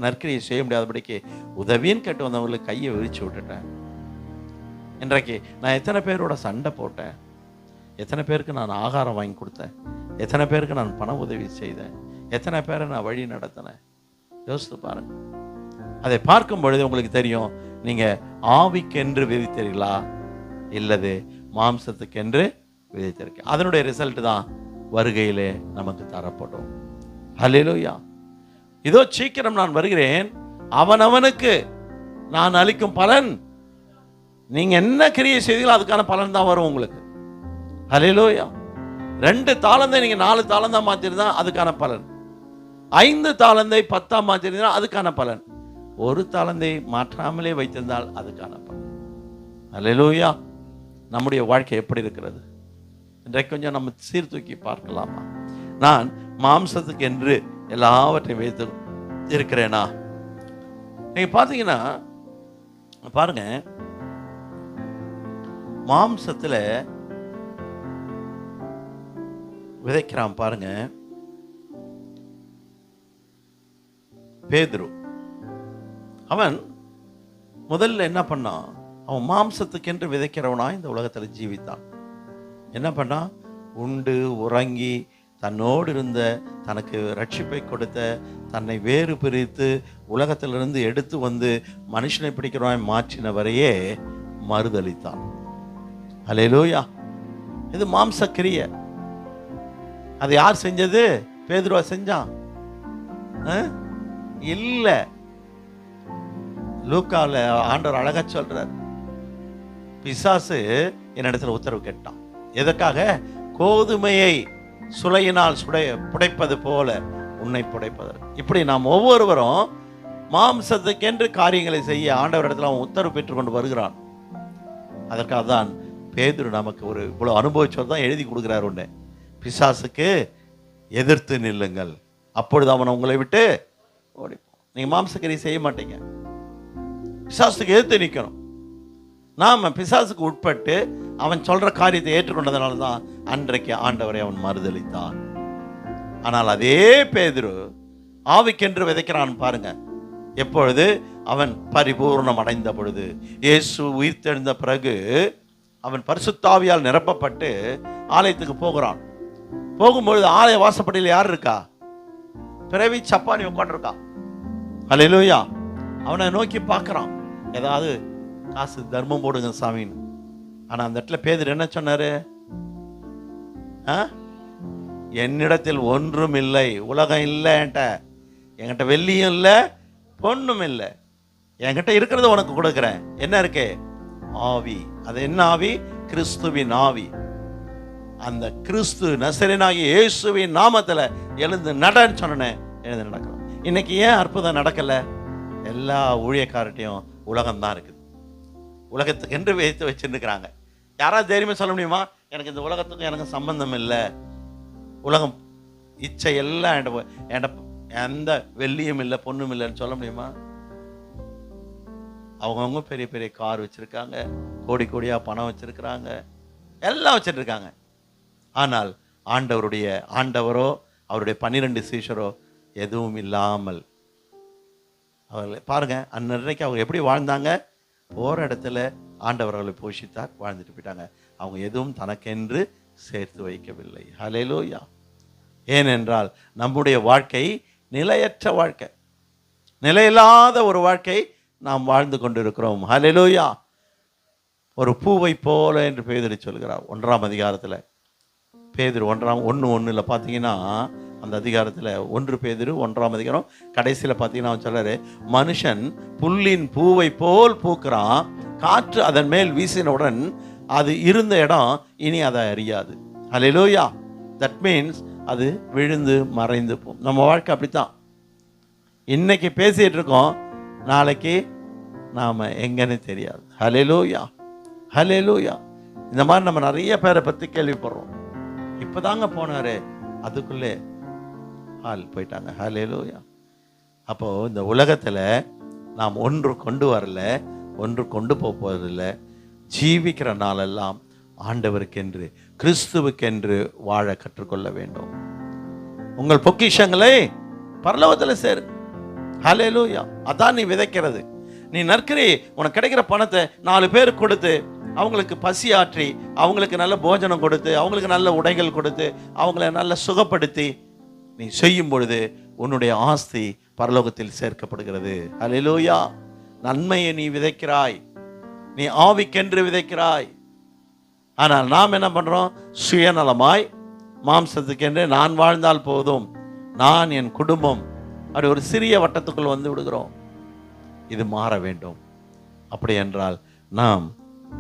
Speaker 4: நற்கிரியை செய்ய முடியாதபடிக்கு உதவின்னு கேட்டு வந்தவங்களுக்கு கையை விரிச்சு விட்டுட்டேன். இன்றைக்கு நான் எத்தனை பேரோட சண்டை போட்டேன், எத்தனை பேருக்கு நான் ஆகாரம் வாங்கி கொடுத்தேன், எத்தனை பேருக்கு நான் பண உதவி செய்தேன், எத்தனை பேரை நான் வழி நடத்தினேன். யோசித்து பாருங்க. அதை பார்க்கும் பொழுது உங்களுக்கு தெரியும், நீங்க ஆவிக்கென்று விதித்தீர்களா இல்லது மாம்சத்துக்கென்று விதித்திருக்க. அதனுடைய ரிசல்ட் தான் வருகையிலே நமக்கு தரப்படும். ஹல்லேலூயா. இதோ சீக்கிரம் நான் வருகிறேன், அவனவனுக்கு நான் அளிக்கும் பலன், நீங்க என்ன கிரியை செய்தீங்களோ அதுக்கான பலன் தான் வரும் உங்களுக்கு. ஹல்லேலூயா. 2 தாளந்தை நீங்க 4 தாளந்தா மாத்திருந்தா அதுக்கான பலன், 5 தாளந்தை 10 மாத்திருந்தா அதுக்கான பலன், 1 தாளந்தை மாற்றாமலே வைத்திருந்தால் அதுக்கான பலன். அல்லேலூயா. நம்முடைய வாழ்க்கை எப்படி இருக்கிறது இன்றைக்கு கொஞ்சம் நம்ம சீர்தூக்கி பார்க்கலாமா? நான் மாம்சத்துக்கு என்று எல்லாவற்றையும் வைத்து இருக்கிறேனா? நீங்க பார்த்தீங்கன்னா பாருங்க, மாம்சத்துல விதைக்கிறான் பாருங்க. பேதுரு அவன் முதல்ல என்ன பண்ணான்? அவன் மாம்சத்துக்கென்று விதைக்கிறவனா இந்த உலகத்தில் ஜீவித்தான். என்ன பண்ணான்? உண்டு உறங்கி தன்னோடு இருந்த, தனக்கு ரட்சிப்பை கொடுத்த, தன்னை வேறு பிரித்து உலகத்திலிருந்து எடுத்து வந்து மனுஷனை பிடிக்கிறவன் மாற்றினவரையே மறுதளித்தான். அல்லேலூயா. இது மாம்ச கிரியை. அது யார் செஞ்சது? பேதுருவா செஞ்சான்? இல்ல. லூக்கால ஆண்டவர் அழகா சொல்றார், பிசாசு என்னிடத்துல உத்தரவு கேட்டான். எதற்காக? கோதுமையை சுளையினால் புடைப்பது போல உன்னை புடைப்பதற்கு. இப்படி நாம் ஒவ்வொருவரும் மாம்சத்துக்கென்று காரியங்களை செய்ய ஆண்டவரிடத்துல அவன் உத்தரவு பெற்றுக் கொண்டு வருகிறான். அதற்காக தான் பேதுரு நமக்கு ஒரு இவ்வளவு அனுபவிச்சவர் தான் எழுதி கொடுக்கிறார். ஒன்று, பிசாசுக்கு எதிர்த்து நில்லுங்கள், அப்பொழுது அவன் உங்களை விட்டு ஓடிப்போம். நீங்க மாம்சக்கரி செய்ய மாட்டீங்க, பிசாசுக்கு எதிர்த்து நிற்கணும். நாம பிசாசுக்கு உட்பட்டு அவன் சொல்ற காரியத்தை ஏற்றுக்கொண்டதனால தான் அன்றைக்கு ஆண்டவரை அவன் மறுதளித்தான். ஆனால் அதே பேதுரு ஆவிக்கென்று விதைக்கிறான் பாருங்க. எப்பொழுது? அவன் பரிபூர்ணம் அடைந்த பொழுது, இயேசு உயிர்த்தெழுந்த பிறகு அவன் பரிசுத்தாவியால் நிரப்பப்பட்டு ஆலயத்துக்கு போகிறான். போகும்பொழுது ஆலய வாசப்படியில் யார் இருக்கா? பிறவி சப்பானி உட்காந்துருக்கா. அல்லேலூயா. அவனை நோக்கி பார்க்கிறான், ஏதாவது காசு தர்மம் போடுங்க சாமின்னு. ஆனா அந்த இடத்துல பேதுரு என்ன சொன்னாரு? என்னிடத்தில் ஒன்றும் இல்லை, உலகம் இல்லை, என்கிட்ட வெள்ளியும் இல்லை, பொண்ணும் இல்லை, என்கிட்ட இருக்கிறத உனக்கு கொடுக்குறேன். என்ன இருக்கு? ஆவி. அது என்ன ஆவி? கிறிஸ்துவின் ஆவி. அந்த கிறிஸ்து நசரேயனாகிய இயேசுவின் நாமத்துல எழுந்து நடன்னு சொன்னேன், எழுந்து நடக்கலாம். இன்னைக்கு ஏன் அற்புதம் நடக்கல? எல்லா ஊழியக்காரட்டையும் உலகம் தான் இருக்குது. உலகத்துக்கு என்று வைத்து வச்சிருக்கிறாங்க. யாராவது தைரியமா சொல்ல முடியுமா? எனக்கு இந்த உலகத்துக்கும் எனக்கு சம்பந்தம் இல்லை, உலகம் இச்சை எல்லாம் எந்த வெள்ளியும் இல்லை, பொண்ணும் இல்லைன்னு சொல்ல முடியுமா? அவங்கவுங்க பெரிய பெரிய கார் வச்சிருக்காங்க, கோடி கோடியா பணம் வச்சிருக்கிறாங்க, எல்லாம் வச்சிட்டு இருக்காங்க. ஆனால் ஆண்டவரோ அவருடைய 12 சீஷரோ எதுவும் இல்லாமல் அவர்களை பாருங்க. அன்றைக்கு அவங்க எப்படி வாழ்ந்தாங்க? போற இடத்துல ஆண்டவர் அவர்களை போஷித்தார், வாழ்ந்துட்டு போயிட்டாங்க. அவங்க எதுவும் தனக்கென்று சேர்த்து வைக்கவில்லை. ஹல்லேலூயா. ஏனென்றால் நம்முடைய வாழ்க்கை நிலையற்ற வாழ்க்கை, நிலையில்லாத ஒரு வாழ்க்கை நாம் வாழ்ந்து கொண்டிருக்கிறோம். ஹல்லேலூயா. ஒரு பூவை போல என்று பேதுரு சொல்கிறார் 1ஆம் அதிகாரத்தில். பேதுரு 1:1 பார்த்தீங்கன்னா, அந்த அதிகாரத்தில் 1 பேதுரு 1ஆம் அதிகாரம் கடைசியில் பார்த்தீங்கன்னா அவன் சொல்றாரு, மனுஷன் புல்லின் பூவை போல் பூக்கிறான், காற்று அதன் மேல் வீசினவுடன் அது இருந்த இடம் இனி அதை அறியாது. ஹல்லேலூயா. தட் மீன்ஸ் அது விழுந்து மறைந்து போகும். நம்ம வாழ்க்கை அப்படித்தான். இன்னைக்கு பேசிட்டு இருக்கோம், நாளைக்கு நாம எங்கன்னு தெரியாது. ஹல்லேலூயா, ஹல்லேலூயா. இந்த மாதிரி நம்ம நிறைய பேரை பற்றி கேள்விப்படுறோம். இப்போதாங்க போனாரு, அதுக்குள்ளே போயிட்டாங்க. ஹல்லேலூயா. அப்போ இந்த உலகத்தில் நாம் ஒன்று கொண்டு வரல, ஒன்று கொண்டு போவதில்லை. ஜீவிக்கிற நாளெல்லாம் ஆண்டவருக்கென்று கிறிஸ்துவுக்கென்று வாழ கற்றுக்கொள்ள வேண்டும். உங்கள் பொக்கிஷங்களை பரலோகத்தில் சேரு. ஹல்லேலூயா. அதான் நீ விதைக்கிறது. நீ நற்கரி உனக்கு கிடைக்கிற பணத்தை 4 பேருக்கு கொடுத்து, அவங்களுக்கு பசி ஆற்றி, அவங்களுக்கு நல்ல போஜனம் கொடுத்து, அவங்களுக்கு நல்ல உடைகள் கொடுத்து, அவங்கள நல்ல சுகப்படுத்தி நீ செய்யும் பொழுது உன்னுடைய ஆஸ்தி பரலோகத்தில் சேர்க்கப்படுகிறது. ஹல்லேலூயா. நன்மையை நீ விதைக்கிறாய், நீ ஆவிக்கென்று விதைக்கிறாய். ஆனால் நாம் என்ன பண்றோம்? சுயநலமாய் மாம்சத்துக்கென்று நான் வாழ்ந்தால் போதும், நான் என் குடும்பம், அப்படி ஒரு சிறிய வட்டத்துக்குள் வந்து விடுகிறோம். இது மாற வேண்டும். அப்படி என்றால் நாம்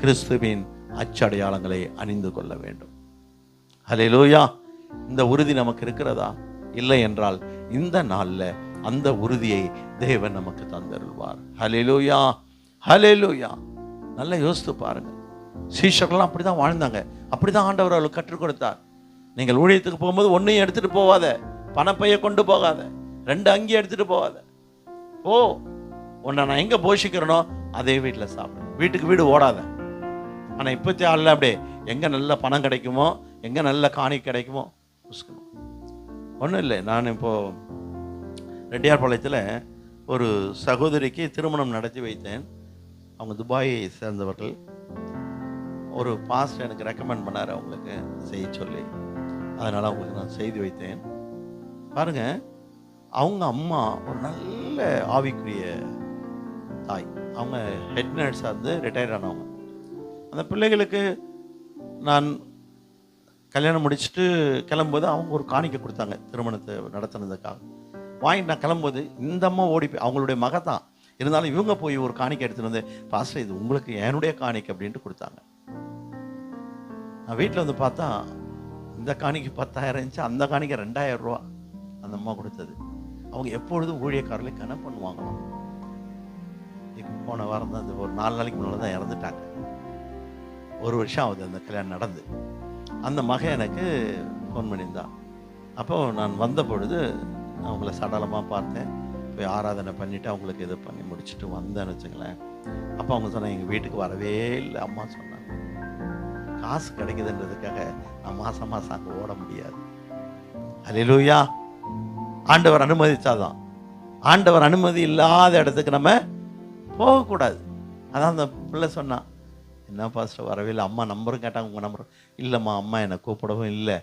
Speaker 4: கிறிஸ்துவின் அச்சடையாளங்களை அணிந்து கொள்ள வேண்டும். ஹல்லேலூயா. இந்த உறுதி நமக்கு இருக்கிறதா? இல்லை என்றால் இந்த நாளில் அந்த உறுதியை தேவன் நமக்கு தந்தருள்வார். ஹல்லேலூயா, ஹல்லேலூயா. நல்லா யோசித்து பாருங்க. சீஷர்கள்லாம் அப்படிதான் வாழ்ந்தாங்க, அப்படிதான் ஆண்டவர் அவர்களுக்கு கற்றுக் கொடுத்தார். நீங்கள் ஊழியத்துக்கு போகும்போது ஒன்றையும் எடுத்துட்டு போகாத, பணப்பையை கொண்டு போகாத, 2 அங்கி எடுத்துட்டு போகாத. ஓ, உன்னை நான் எங்க போஷிக்கிறனோ அதே வீட்டில் சாப்பிடு, வீட்டுக்கு வீடு ஓடாத. ஆனால் இப்போத்தி ஆளில் அப்படியே எங்கே நல்ல பணம் கிடைக்குமோ, எங்கே நல்ல காணி கிடைக்குமோ புஷ்கணும். ஒன்றும் இல்லை, நான் இப்போது ரெட்டியார்பாளையத்தில் ஒரு சகோதரிக்கு திருமணம் நடத்தி வைத்தேன். அவங்க துபாயை சேர்ந்தவர்கள். ஒரு பாஸ்டர் எனக்கு ரெக்கமெண்ட் பண்ணார் அவங்களுக்கு செய்ய சொல்லி. அதனால் அவங்களுக்கு நான் செய்து வைத்தேன். பாருங்கள், அவங்க அம்மா ஒரு நல்ல ஆவிக்குரிய தாய். அவங்க ஹெட் நர்ஸாக இருந்து ரிட்டையர்ட் ஆனவங்க. அந்த பிள்ளைகளுக்கு நான் கல்யாணம் முடிச்சுட்டு கிளம்பும்போது அவங்க ஒரு காணிக்கை கொடுத்தாங்க திருமணத்தை நடத்தினதுக்காக. வாங்கிட்டு நான் கிளம்பும்போது இந்த அம்மா ஓடி போய், அவங்களுடைய மக தான் இருந்தாலும் இவங்க போய் ஒரு காணிக்கை எடுத்துகிட்டு வந்து, பாஸ்டர் இது உங்களுக்கு என்னுடைய காணிக்கை அப்படின்ட்டு கொடுத்தாங்க. நான் வீட்டில் வந்து பார்த்தா இந்த காணிக்கை 10,000 இருந்துச்சு, அந்த காணிக்கை 2,000 ரூபா அந்த அம்மா கொடுத்தது. அவங்க எப்பொழுதும் ஊழியக்காரர்களை கணக்கு பண்ணுவாங்களாம். இப்போ போன வாரம் தான், ஒரு 4 நாளைக்கு முன்னால் தான் இறந்துட்டாங்க. 1 வருஷம் ஆகுது அந்த கல்யாணம் நடந்து. அந்த மகன் எனக்கு ஃபோன் பண்ணியிருந்தான். அப்போ நான் வந்த பொழுது அவங்கள சடலமாக பார்த்தேன். போய் ஆராதனை பண்ணிவிட்டு அவங்களுக்கு இது பண்ணி முடிச்சுட்டு வந்தேன்னு வச்சுங்களேன். அப்போ அவங்க சொன்னாங்க, எங்கள் வீட்டுக்கு வரவே இல்லை. அம்மா சொன்னாங்க, காசு கிடைக்குதுன்றதுக்காக நான் மாதம் மாதம் அங்கே ஓட முடியாது. ஹல்லேலூயா. ஆண்டவர் அனுமதிச்சாதான். ஆண்டவர் அனுமதி இல்லாத இடத்துக்கு நம்ம போகக்கூடாது. அதான் அந்த பிள்ளை சொன்னான், என்ன பாஸ்டர் வரவே இல்லை, அம்மா நம்பரும் கேட்டாங்க, உங்கள் நம்பரும் இல்லைம்மா, அம்மா என்னை கூப்பிடவும் இல்லை.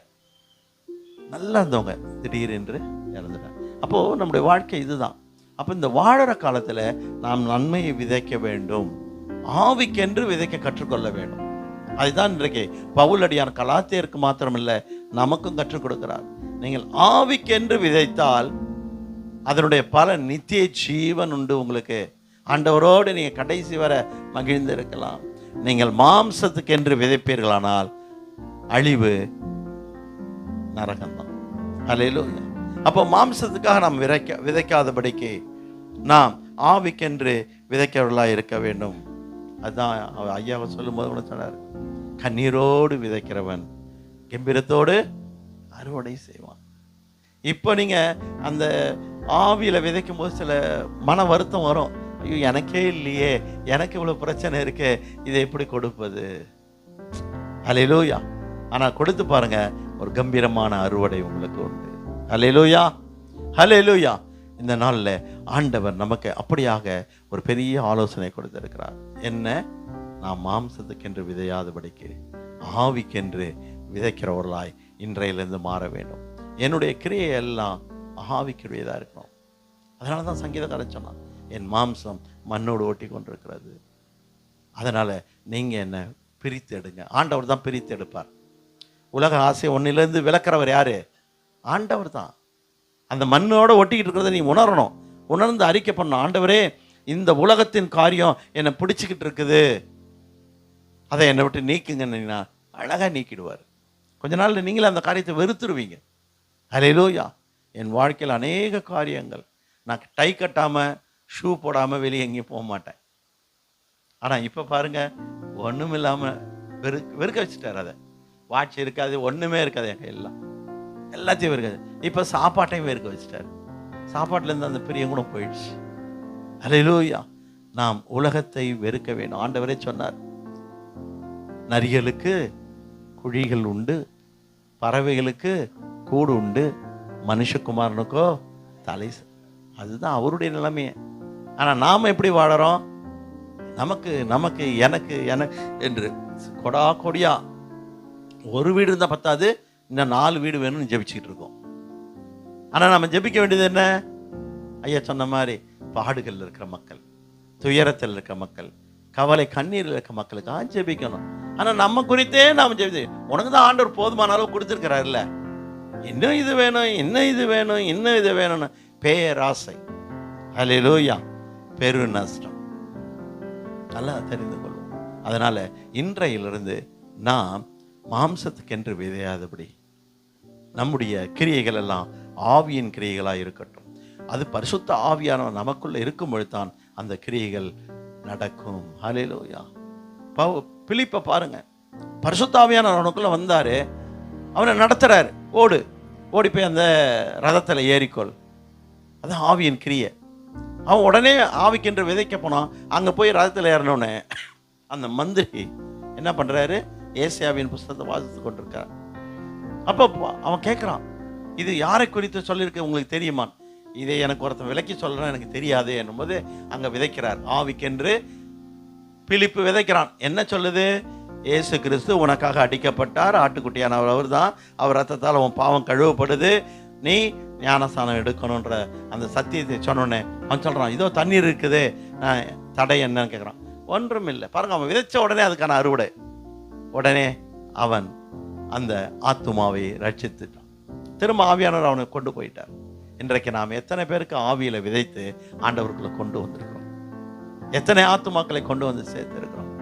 Speaker 4: நல்லா இருந்தவங்க திடீரென்று இறந்துட்டாங்க. அப்போது நம்முடைய வாழ்க்கை இதுதான். அப்போ இந்த வாழற காலத்தில் நாம் நன்மையை விதைக்க வேண்டும், ஆவிக்கென்று விதைக்க கற்றுக்கொள்ள வேண்டும். அதுதான் இன்றைக்கு பவுலடியார் கலாத்தியருக்கு மாத்திரமில்லை நமக்கும் கற்றுக் கொடுக்கிறார். நீங்கள் ஆவிக்கென்று விதைத்தால் அதனுடைய பல நித்திய ஜீவன் உண்டு உங்களுக்கு. ஆண்டவரோடு நீங்கள் கடைசி வரை மகிழ்ந்து இருக்கலாம். நீங்கள் மாம்சத்துக்கென்று விதைப்பீர்களானால் அழிவு, நரகம்தான். ஹல்லேலூயா. அப்போ மாம்சத்துக்காக நாம் விதைக்காதபடிக்கு நாம் ஆவிக்கென்று விதைக்கிறவர்களாக இருக்க வேண்டும். அதுதான் ஐயாவை சொல்லும்போது கூட சொன்னார், கண்ணீரோடு விதைக்கிறவன் கம்பீரத்தோடு அறுவடை செய்வான். இப்போ நீங்கள் அந்த ஆவியில் விதைக்கும் போது சில மன வருத்தம் வரும். ஐயோ, எனக்கே இல்லையே, எனக்கு இவ்வளோ பிரச்சனை இருக்கே, இதை எப்படி கொடுப்பது? ஹல்லேலூயா. ஆனால் கொடுத்து பாருங்க, ஒரு கம்பீரமான அறுவடை உங்களுக்கு உண்டு. ஹல்லேலூயா, ஹல்லேலூயா. இந்த நாளில் ஆண்டவர் நமக்கு அப்படியாக ஒரு பெரிய ஆலோசனை கொடுத்திருக்கிறார். என்ன? நாம் மாம்சத்துக்கென்று விதையாதபடிக்கு ஆவிக்கென்று விதைக்கிறவர்களாய் இன்றையிலிருந்து மாற வேண்டும். என்னுடைய கிரியை எல்லாம் ஆவிக்குரியதாக இருக்கணும். அதனால தான் சங்கீதக்காரன் சொன்னான், என் மாம்சம் மண்ணோடு ஓட்டி கொண்டிருக்கிறது. அதனால் நீங்கள் என்ன பிரித்து எடுங்க. ஆண்டவர் தான் பிரித்து எடுப்பார். உலக ஆசை ஒன்றிலேருந்து விளக்குறவர் யார்? ஆண்டவர் தான். அந்த மண்ணோடு ஒட்டிக்கிட்டு இருக்கிறத நீ உணரணும். உணர்ந்து அறிக்கை பண்ணணும், ஆண்டவரே இந்த உலகத்தின் காரியம் என்னை பிடிச்சிக்கிட்டு இருக்குது, அதை என்னை விட்டு நீக்குங்கன்னு அழகாக நீக்கிடுவார். கொஞ்ச நாள் நீங்களே அந்த காரியத்தை வெறுத்துருவீங்க. ஹல்லேலூயா. என் வாழ்க்கையில் அநேக காரியங்கள், நான் டை கட்டாமல் ஷூ போடாமல் வெளியே எங்கேயும் போக மாட்டேன். ஆனால் இப்போ பாருங்கள், ஒன்றும் இல்லாமல் வெறுக்க வச்சுட்டார். அதை வாட்ச் இருக்காது, ஒன்றுமே இருக்காது, என் கையெல்லாம் எல்லாத்தையும் வெறுக்காது. இப்போ சாப்பாட்டையும் வெறுக்க வச்சுட்டார். சாப்பாட்டிலேருந்து அந்த பிரியம் கூட போயிடுச்சு. ஹல்லேலூயா. நாம் உலகத்தை வெறுக்க வேண்டும். ஆண்டவரே சொன்னார், நரிகளுக்கு குழிகள் உண்டு, பறவைகளுக்கு கூடு உண்டு, மனுஷகுமாரனுக்கோ தலை. அதுதான் அவருடைய நிலைமையே. ஆனால் நாம் எப்படி வாழறோம்? நமக்கு நமக்கு எனக்கு எனக்கு என்று கொடா கொடியா ஒரு வீடு இருந்தால் பத்தாது, இன்னும் 4 வீடு வேணும்னு ஜெபிச்சுக்கிட்டு இருக்கோம். ஆனால் நம்ம ஜெபிக்க வேண்டியது என்ன? ஐயா சொன்ன மாதிரி பாடுகளில் இருக்கிற மக்கள், துயரத்தில் இருக்கிற மக்கள், கவலை கண்ணீரில் இருக்க மக்களுக்காக ஜெபிக்கணும். ஆனால் நம்ம குறித்தே நாம் ஜெபிச்சு, உனக்கு தான் ஆண்டவர் போதுமான அளவு கொடுத்துருக்கிறாருல்ல, இன்னும் இது வேணும், இன்னும் இது வேணும், இன்னும் இது வேணும்னு பேராசை. ஹல்லேலூயா. பெரு நஷ்டம். நல்லா தெரிந்து கொள்வோம். அதனால் இன்றையிலிருந்து நாம் மாம்சத்துக்கென்று விதையாதபடி நம்முடைய கிரியைகள் எல்லாம் ஆவியின் கிரியைகளாக இருக்கட்டும். அது பரிசுத்த ஆவியானவர் நமக்குள்ள இருக்கும் பொழுதுதான் அந்த கிரியைகள் நடக்கும். ஹல்லேலூயா. பிலிப்பை பாருங்க, பரிசுத்த ஆவியானவர் அவனுக்குள்ள வந்தாரு, அவனை நடத்துறாரு. ஓடி போய் அந்த ரதத்துல ஏறிக்கொள். அது ஆவியின் கிரியை. அவன் உடனே ஆவிக்கென்று விதைக்க போனான். அங்க போய் ரதத்துல ஏறினோடனே அந்த மந்திரி என்ன பண்றாரு? ஏசாயாவின் புஸ்தகத்தை வாசித்து கொண்டிருக்கார். அப்போ அவன் கேட்குறான், இது யாரை குறித்து சொல்லியிருக்கு உங்களுக்கு தெரியுமா? இதை எனக்கு ஒருத்தன் விளக்கி சொல்கிறேன், எனக்கு தெரியாது என்னும்போது அங்கே விதைக்கிறார். ஆவிக்கென்று பிலிப்பு விதைக்கிறான். என்ன சொல்லுது? இயேசு கிறிஸ்து உனக்காக அடிக்கப்பட்டார், ஆட்டுக்குட்டியானவர் அவர் தான், அவர் ரத்தத்தால் உன் பாவம் கழுவப்படுது, நீ ஞானஸ்தானம் எடுக்கணுன்ற அந்த சத்தியத்தை சொன்னோடனே அவன் சொல்கிறான், இதோ தண்ணீர் இருக்குது, தடை என்னன்னு கேட்குறான். ஒன்றும் இல்லை பாருங்க, அவன் விதைச்ச உடனே அதுக்கான அறுவடை. உடனே அவன் அந்த ஆத்துமாவை ரட்சித்துட்டான். திரும்ப ஆவியானவர் அவனை கொண்டு போயிட்டார். இன்றைக்கு நாம் எத்தனை பேருக்கு ஆவியில விதைத்து ஆண்டவர்களை கொண்டு வந்திருக்கிறோம்? எத்தனை ஆத்துமாக்களை கொண்டு வந்து சேர்த்திருக்கிறோம்?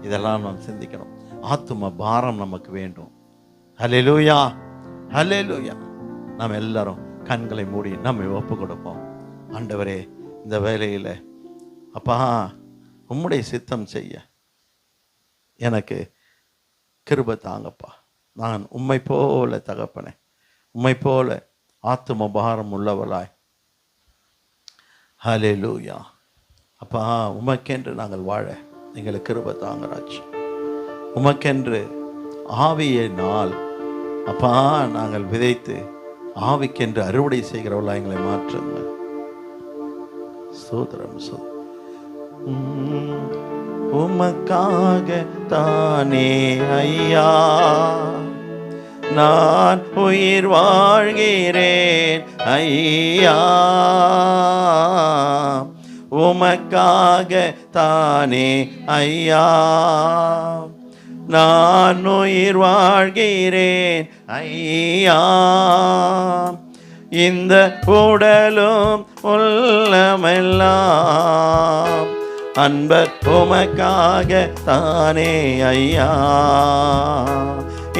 Speaker 4: இதெல்லாம் நாம் சிந்திக்கணும். ஆத்தும பாரம் நமக்கு வேண்டும். ஹல்லேலூயா, ஹல்லேலூயா. நாம் எல்லாரும் கண்களை மூடி நம்மை ஒப்பு கொடுப்போம். ஆண்டவரே, இந்த வேலையில அப்பா உம்முடைய சித்தம் செய்ய எனக்கு கிருபை தாங்கப்பா. நான் உம்மை போல தகப்பனே, உம்மை போல ஆத்தும பாரம் உள்ளவளாய், ஹல்லேலூயா அப்பா, உமக்கென்று நாங்கள் வாழ எங்களுக்கு கிருபை தாங்க ராஜ். உமக்கென்று ஆவியினால் அப்பா நாங்கள் விதைத்து ஆவிக்கென்று அறுவடை செய்கிறவளா எங்களை மாற்றுங்கள். சோதரம் உமக்காக தானே ஐயா நான் உயிர் வாழ்கிறேன் ஐயா, உமக்காக தானே ஐயா நான் உயிர் வாழ்கிறேன் ஐயா, இந்த உடலும் உள்ளமெல்லாம் அன்பர் உமக்காக தானே ஐயா,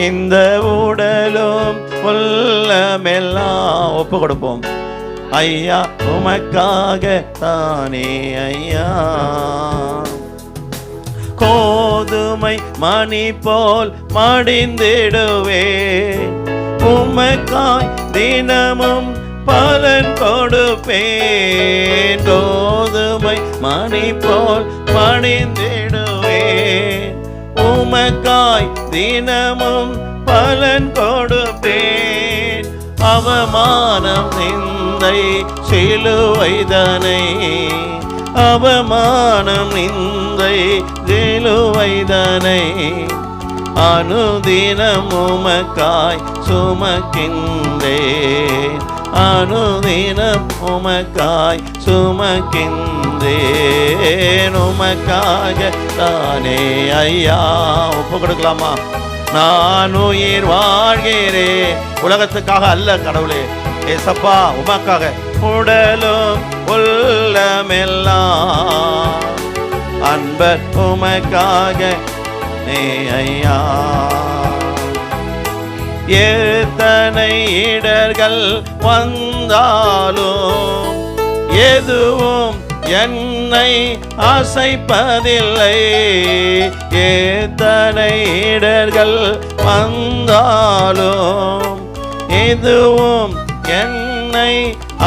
Speaker 4: இந்த உடலும் உள்ளமெல்லாம் ஒப்பு கொடுப்போம் ஐயா, உமக்காக தானே ஐயா. கோதுமை மணி போல் மடிந்திடுவேன், உமக்காய் தினமும் பலன் கொடுப்பேன். கோதுமை மணி போல் மடிந்திடுவேன், உமக்காய் தினமும் பலன் கொடுப்பேன். அவமானம் நிந்தை சிலுவைதனை, அவமானம் நிந்தை சிலுவைதனை அனுதினம் உமக்காய் சுமக்கின்றேன், அனுதினம் உமக்காய் சுமக்கின்றேன். உமக்காக தானே ஐயா, ஒப்பு கொடுக்கலாமா? நான் உயிர் வாழ்கிறேன், உலகத்துக்காக அல்ல கடவுளே, ஏசப்பா உமக்காக. உடலும் உள்ளமெல்லாம் அன்பர் உமக்காக நே ஐயா. எத்தனை இடர்கள் வந்தாலும் எதுவும் என்னை அசைப்பதில்லை, எத்தனை இடர்கள் வந்தாலும் எதுவும் என்னை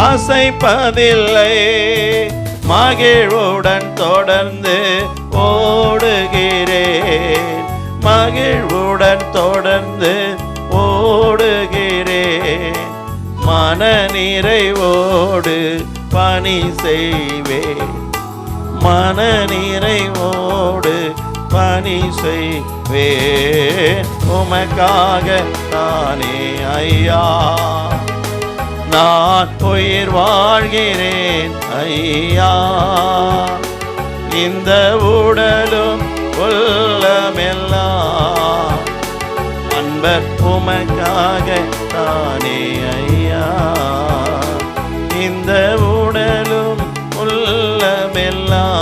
Speaker 4: அசைப்பதில்லை. மகிழ்வுடன் தொடர்ந்து ஓடுகிறேன், மகிழ்வுடன் தொடர்ந்து ஓடுகிறேன். மன நிறைவோடு பணி செய்வேன், மன நிறைவோடு பணி செய்வேன். உமக்காக தானே ஐயா நான் உயிர் வாழ்கிறேன் ஐயா, இந்த உடலும் உள்ளமெல்லாம் அன்பர் உமக்காக தானே ஐயா, இந்த உடலும் உள்ளமெல்லாம்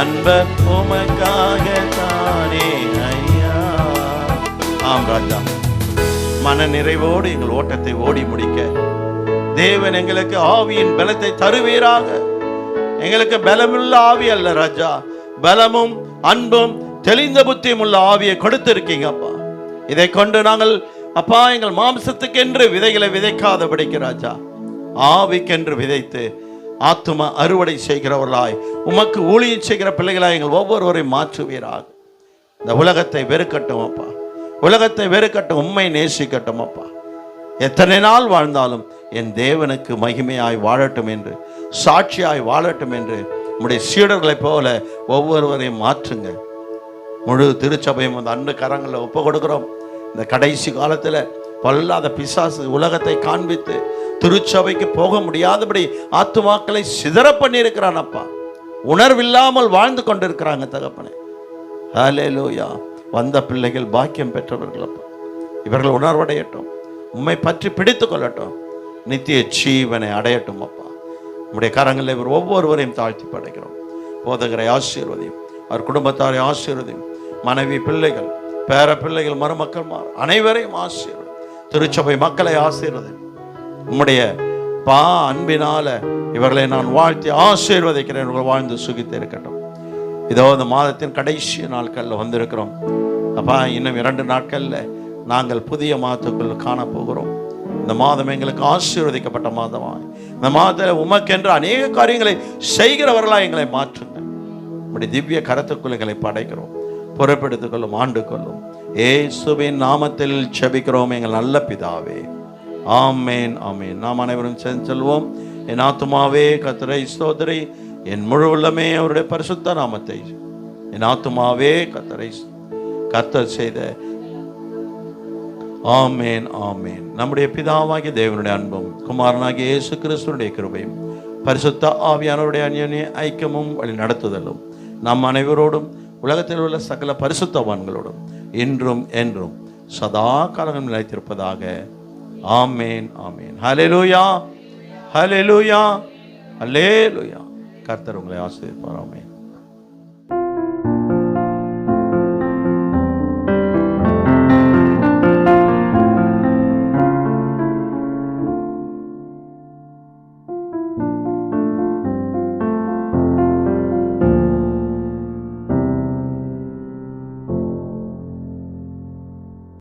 Speaker 4: அன்பர் உமக்காக தானே ஐயா. ஆம் ராஜா, மன நிறைவோடு எங்கள் ஓட்டத்தை ஓடி முடிக்க தேவன் எங்களுக்கு ஆவியின் பலத்தை தருவீராக. எங்களுக்கு பலமுள்ள ஆவி அல்ல ராஜா, பலமும் அன்பும் தெளிந்த புத்தியும் உள்ள ஆவியை கொடுத்திருக்கீங்க அப்பா. இதை கொண்டு நாங்கள் அப்பா எங்கள் மாம்சத்துக்கென்று விதைகளை விதைக்காதபடிக்கு ராஜா, ஆவிக்கென்று விதைத்து ஆத்தும அறுவடை செய்கிறவர்களாய் உமக்கு ஊழியம் செய்கிற பிள்ளைகளாய் எங்கள் ஒவ்வொருவரையும் மாற்றுவீராக. இந்த உலகத்தை வெறுக்கட்டும் அப்பா, உலகத்தை வெறுக்கட்டும், உம்மை நேசிக்கட்டும் அப்பா. எத்தனை நாள் வாழ்ந்தாலும் என் தேவனுக்கு மகிமையாய் வாழட்டும் என்று, சாட்சியாய் வாழட்டும் என்று உம்முடைய சீடர்களைப் போல ஒவ்வொருவரையும் மாற்றுங்க. முழு திருச்சபையும் அந்த அன்பு கரங்களில் ஒப்பு கொடுக்கிறோம். இந்த கடைசி காலத்தில் பொல்லாத பிசாசு உலகத்தை காண்பித்து திருச்சபைக்கு போக முடியாதபடி ஆத்துமாக்களை சிதற பண்ணியிருக்கிறான் அப்பா. உணர்வில்லாமல் வாழ்ந்து கொண்டிருக்கிறாங்க தகப்பனே. ஹல்லேலூயா. வந்த பிள்ளைகள் பாக்கியம் பெற்றவர்கள் அப்பா. இவர்கள் உணர்வடையட்டும், உம்மை பற்றி பிடித்து கொள்ளட்டும், நித்திய ஜீவனை அடையட்டும் அப்பா. உம்முடைய கரங்களில் இவர் ஒவ்வொருவரையும் தாழ்த்தி படைக்கிறோம். போதகரை ஆசீர்வதியும், அவர் குடும்பத்தாரை ஆசீர்வதியும், மனைவி பிள்ளைகள் பேர பிள்ளைகள் மருமக்கள் அனைவரையும் ஆசீர்வதி. திருச்சபை மக்களை ஆசீர்வதியும். உம்முடைய அன்பினால இவர்களை நான் வாழ்த்தி ஆசீர்வதிக்கிறேன். இவர்கள் வாழ்ந்து சுகித்து இருக்கட்டும். இதோ இந்த மாதத்தின் கடைசி நாட்களில் வந்திருக்கிறோம் அப்பா. இன்னும் 2 நாட்களில் நாங்கள் புதிய மாதத்துக்குள் காணப்போகிறோம். இந்த மாதம் எங்களுக்கு ஆசீர்வதிக்கப்பட்ட மாதமாய், இந்த மாதத்தில் உமக்கென்று அநேக காரியங்களை செய்கிறவர்களாக எங்களை மாற்றுங்க. நம்முடைய திவ்ய கரத்துக்குள் எங்களை படைக்கிறோம். பொறுப்பெடுத்துக் கொள்ளும், ஆண்டு கொள்ளும். இயேசுவின் நாமத்தில் ஜெபிக்கிறோம் எங்கள் நல்ல பிதாவே. ஆமேன், ஆமேன். நாம் அனைவரும் செல்வோம். என் ஆத்துமாவே கர்த்தரை ஸ்தோத்திரி, என் முழு உள்ளமே அவருடைய பரிசுத்த நாமத்தை. என் ஆத்துமாவே கர்த்தர் செய்த. ஆமேன், ஆமேன். நம்முடைய பிதாவாகிய தேவனுடைய அன்பும் குமாரனாகிய இயேசு கிறிஸ்துவினுடைய கிருபையும் பரிசுத்த ஆவியானவருடைய அந்யோன்ய ஐக்கியமும் வழி நடத்துதலும் நம் அனைவரோடும் உலகத்தில் உள்ள சகல பரிசுத்தவான்களோடும் இன்றும் என்றும் சதா காலங்களும் நிலைத்திருப்பதாக. ஆமேன், ஆமேன். ஹல்லேலூயா, ஹல்லேலூயா, ஹல்லேலூயா. கர்த்தர் உங்களை ஆசீர்வதிப்பார். ஆமென்.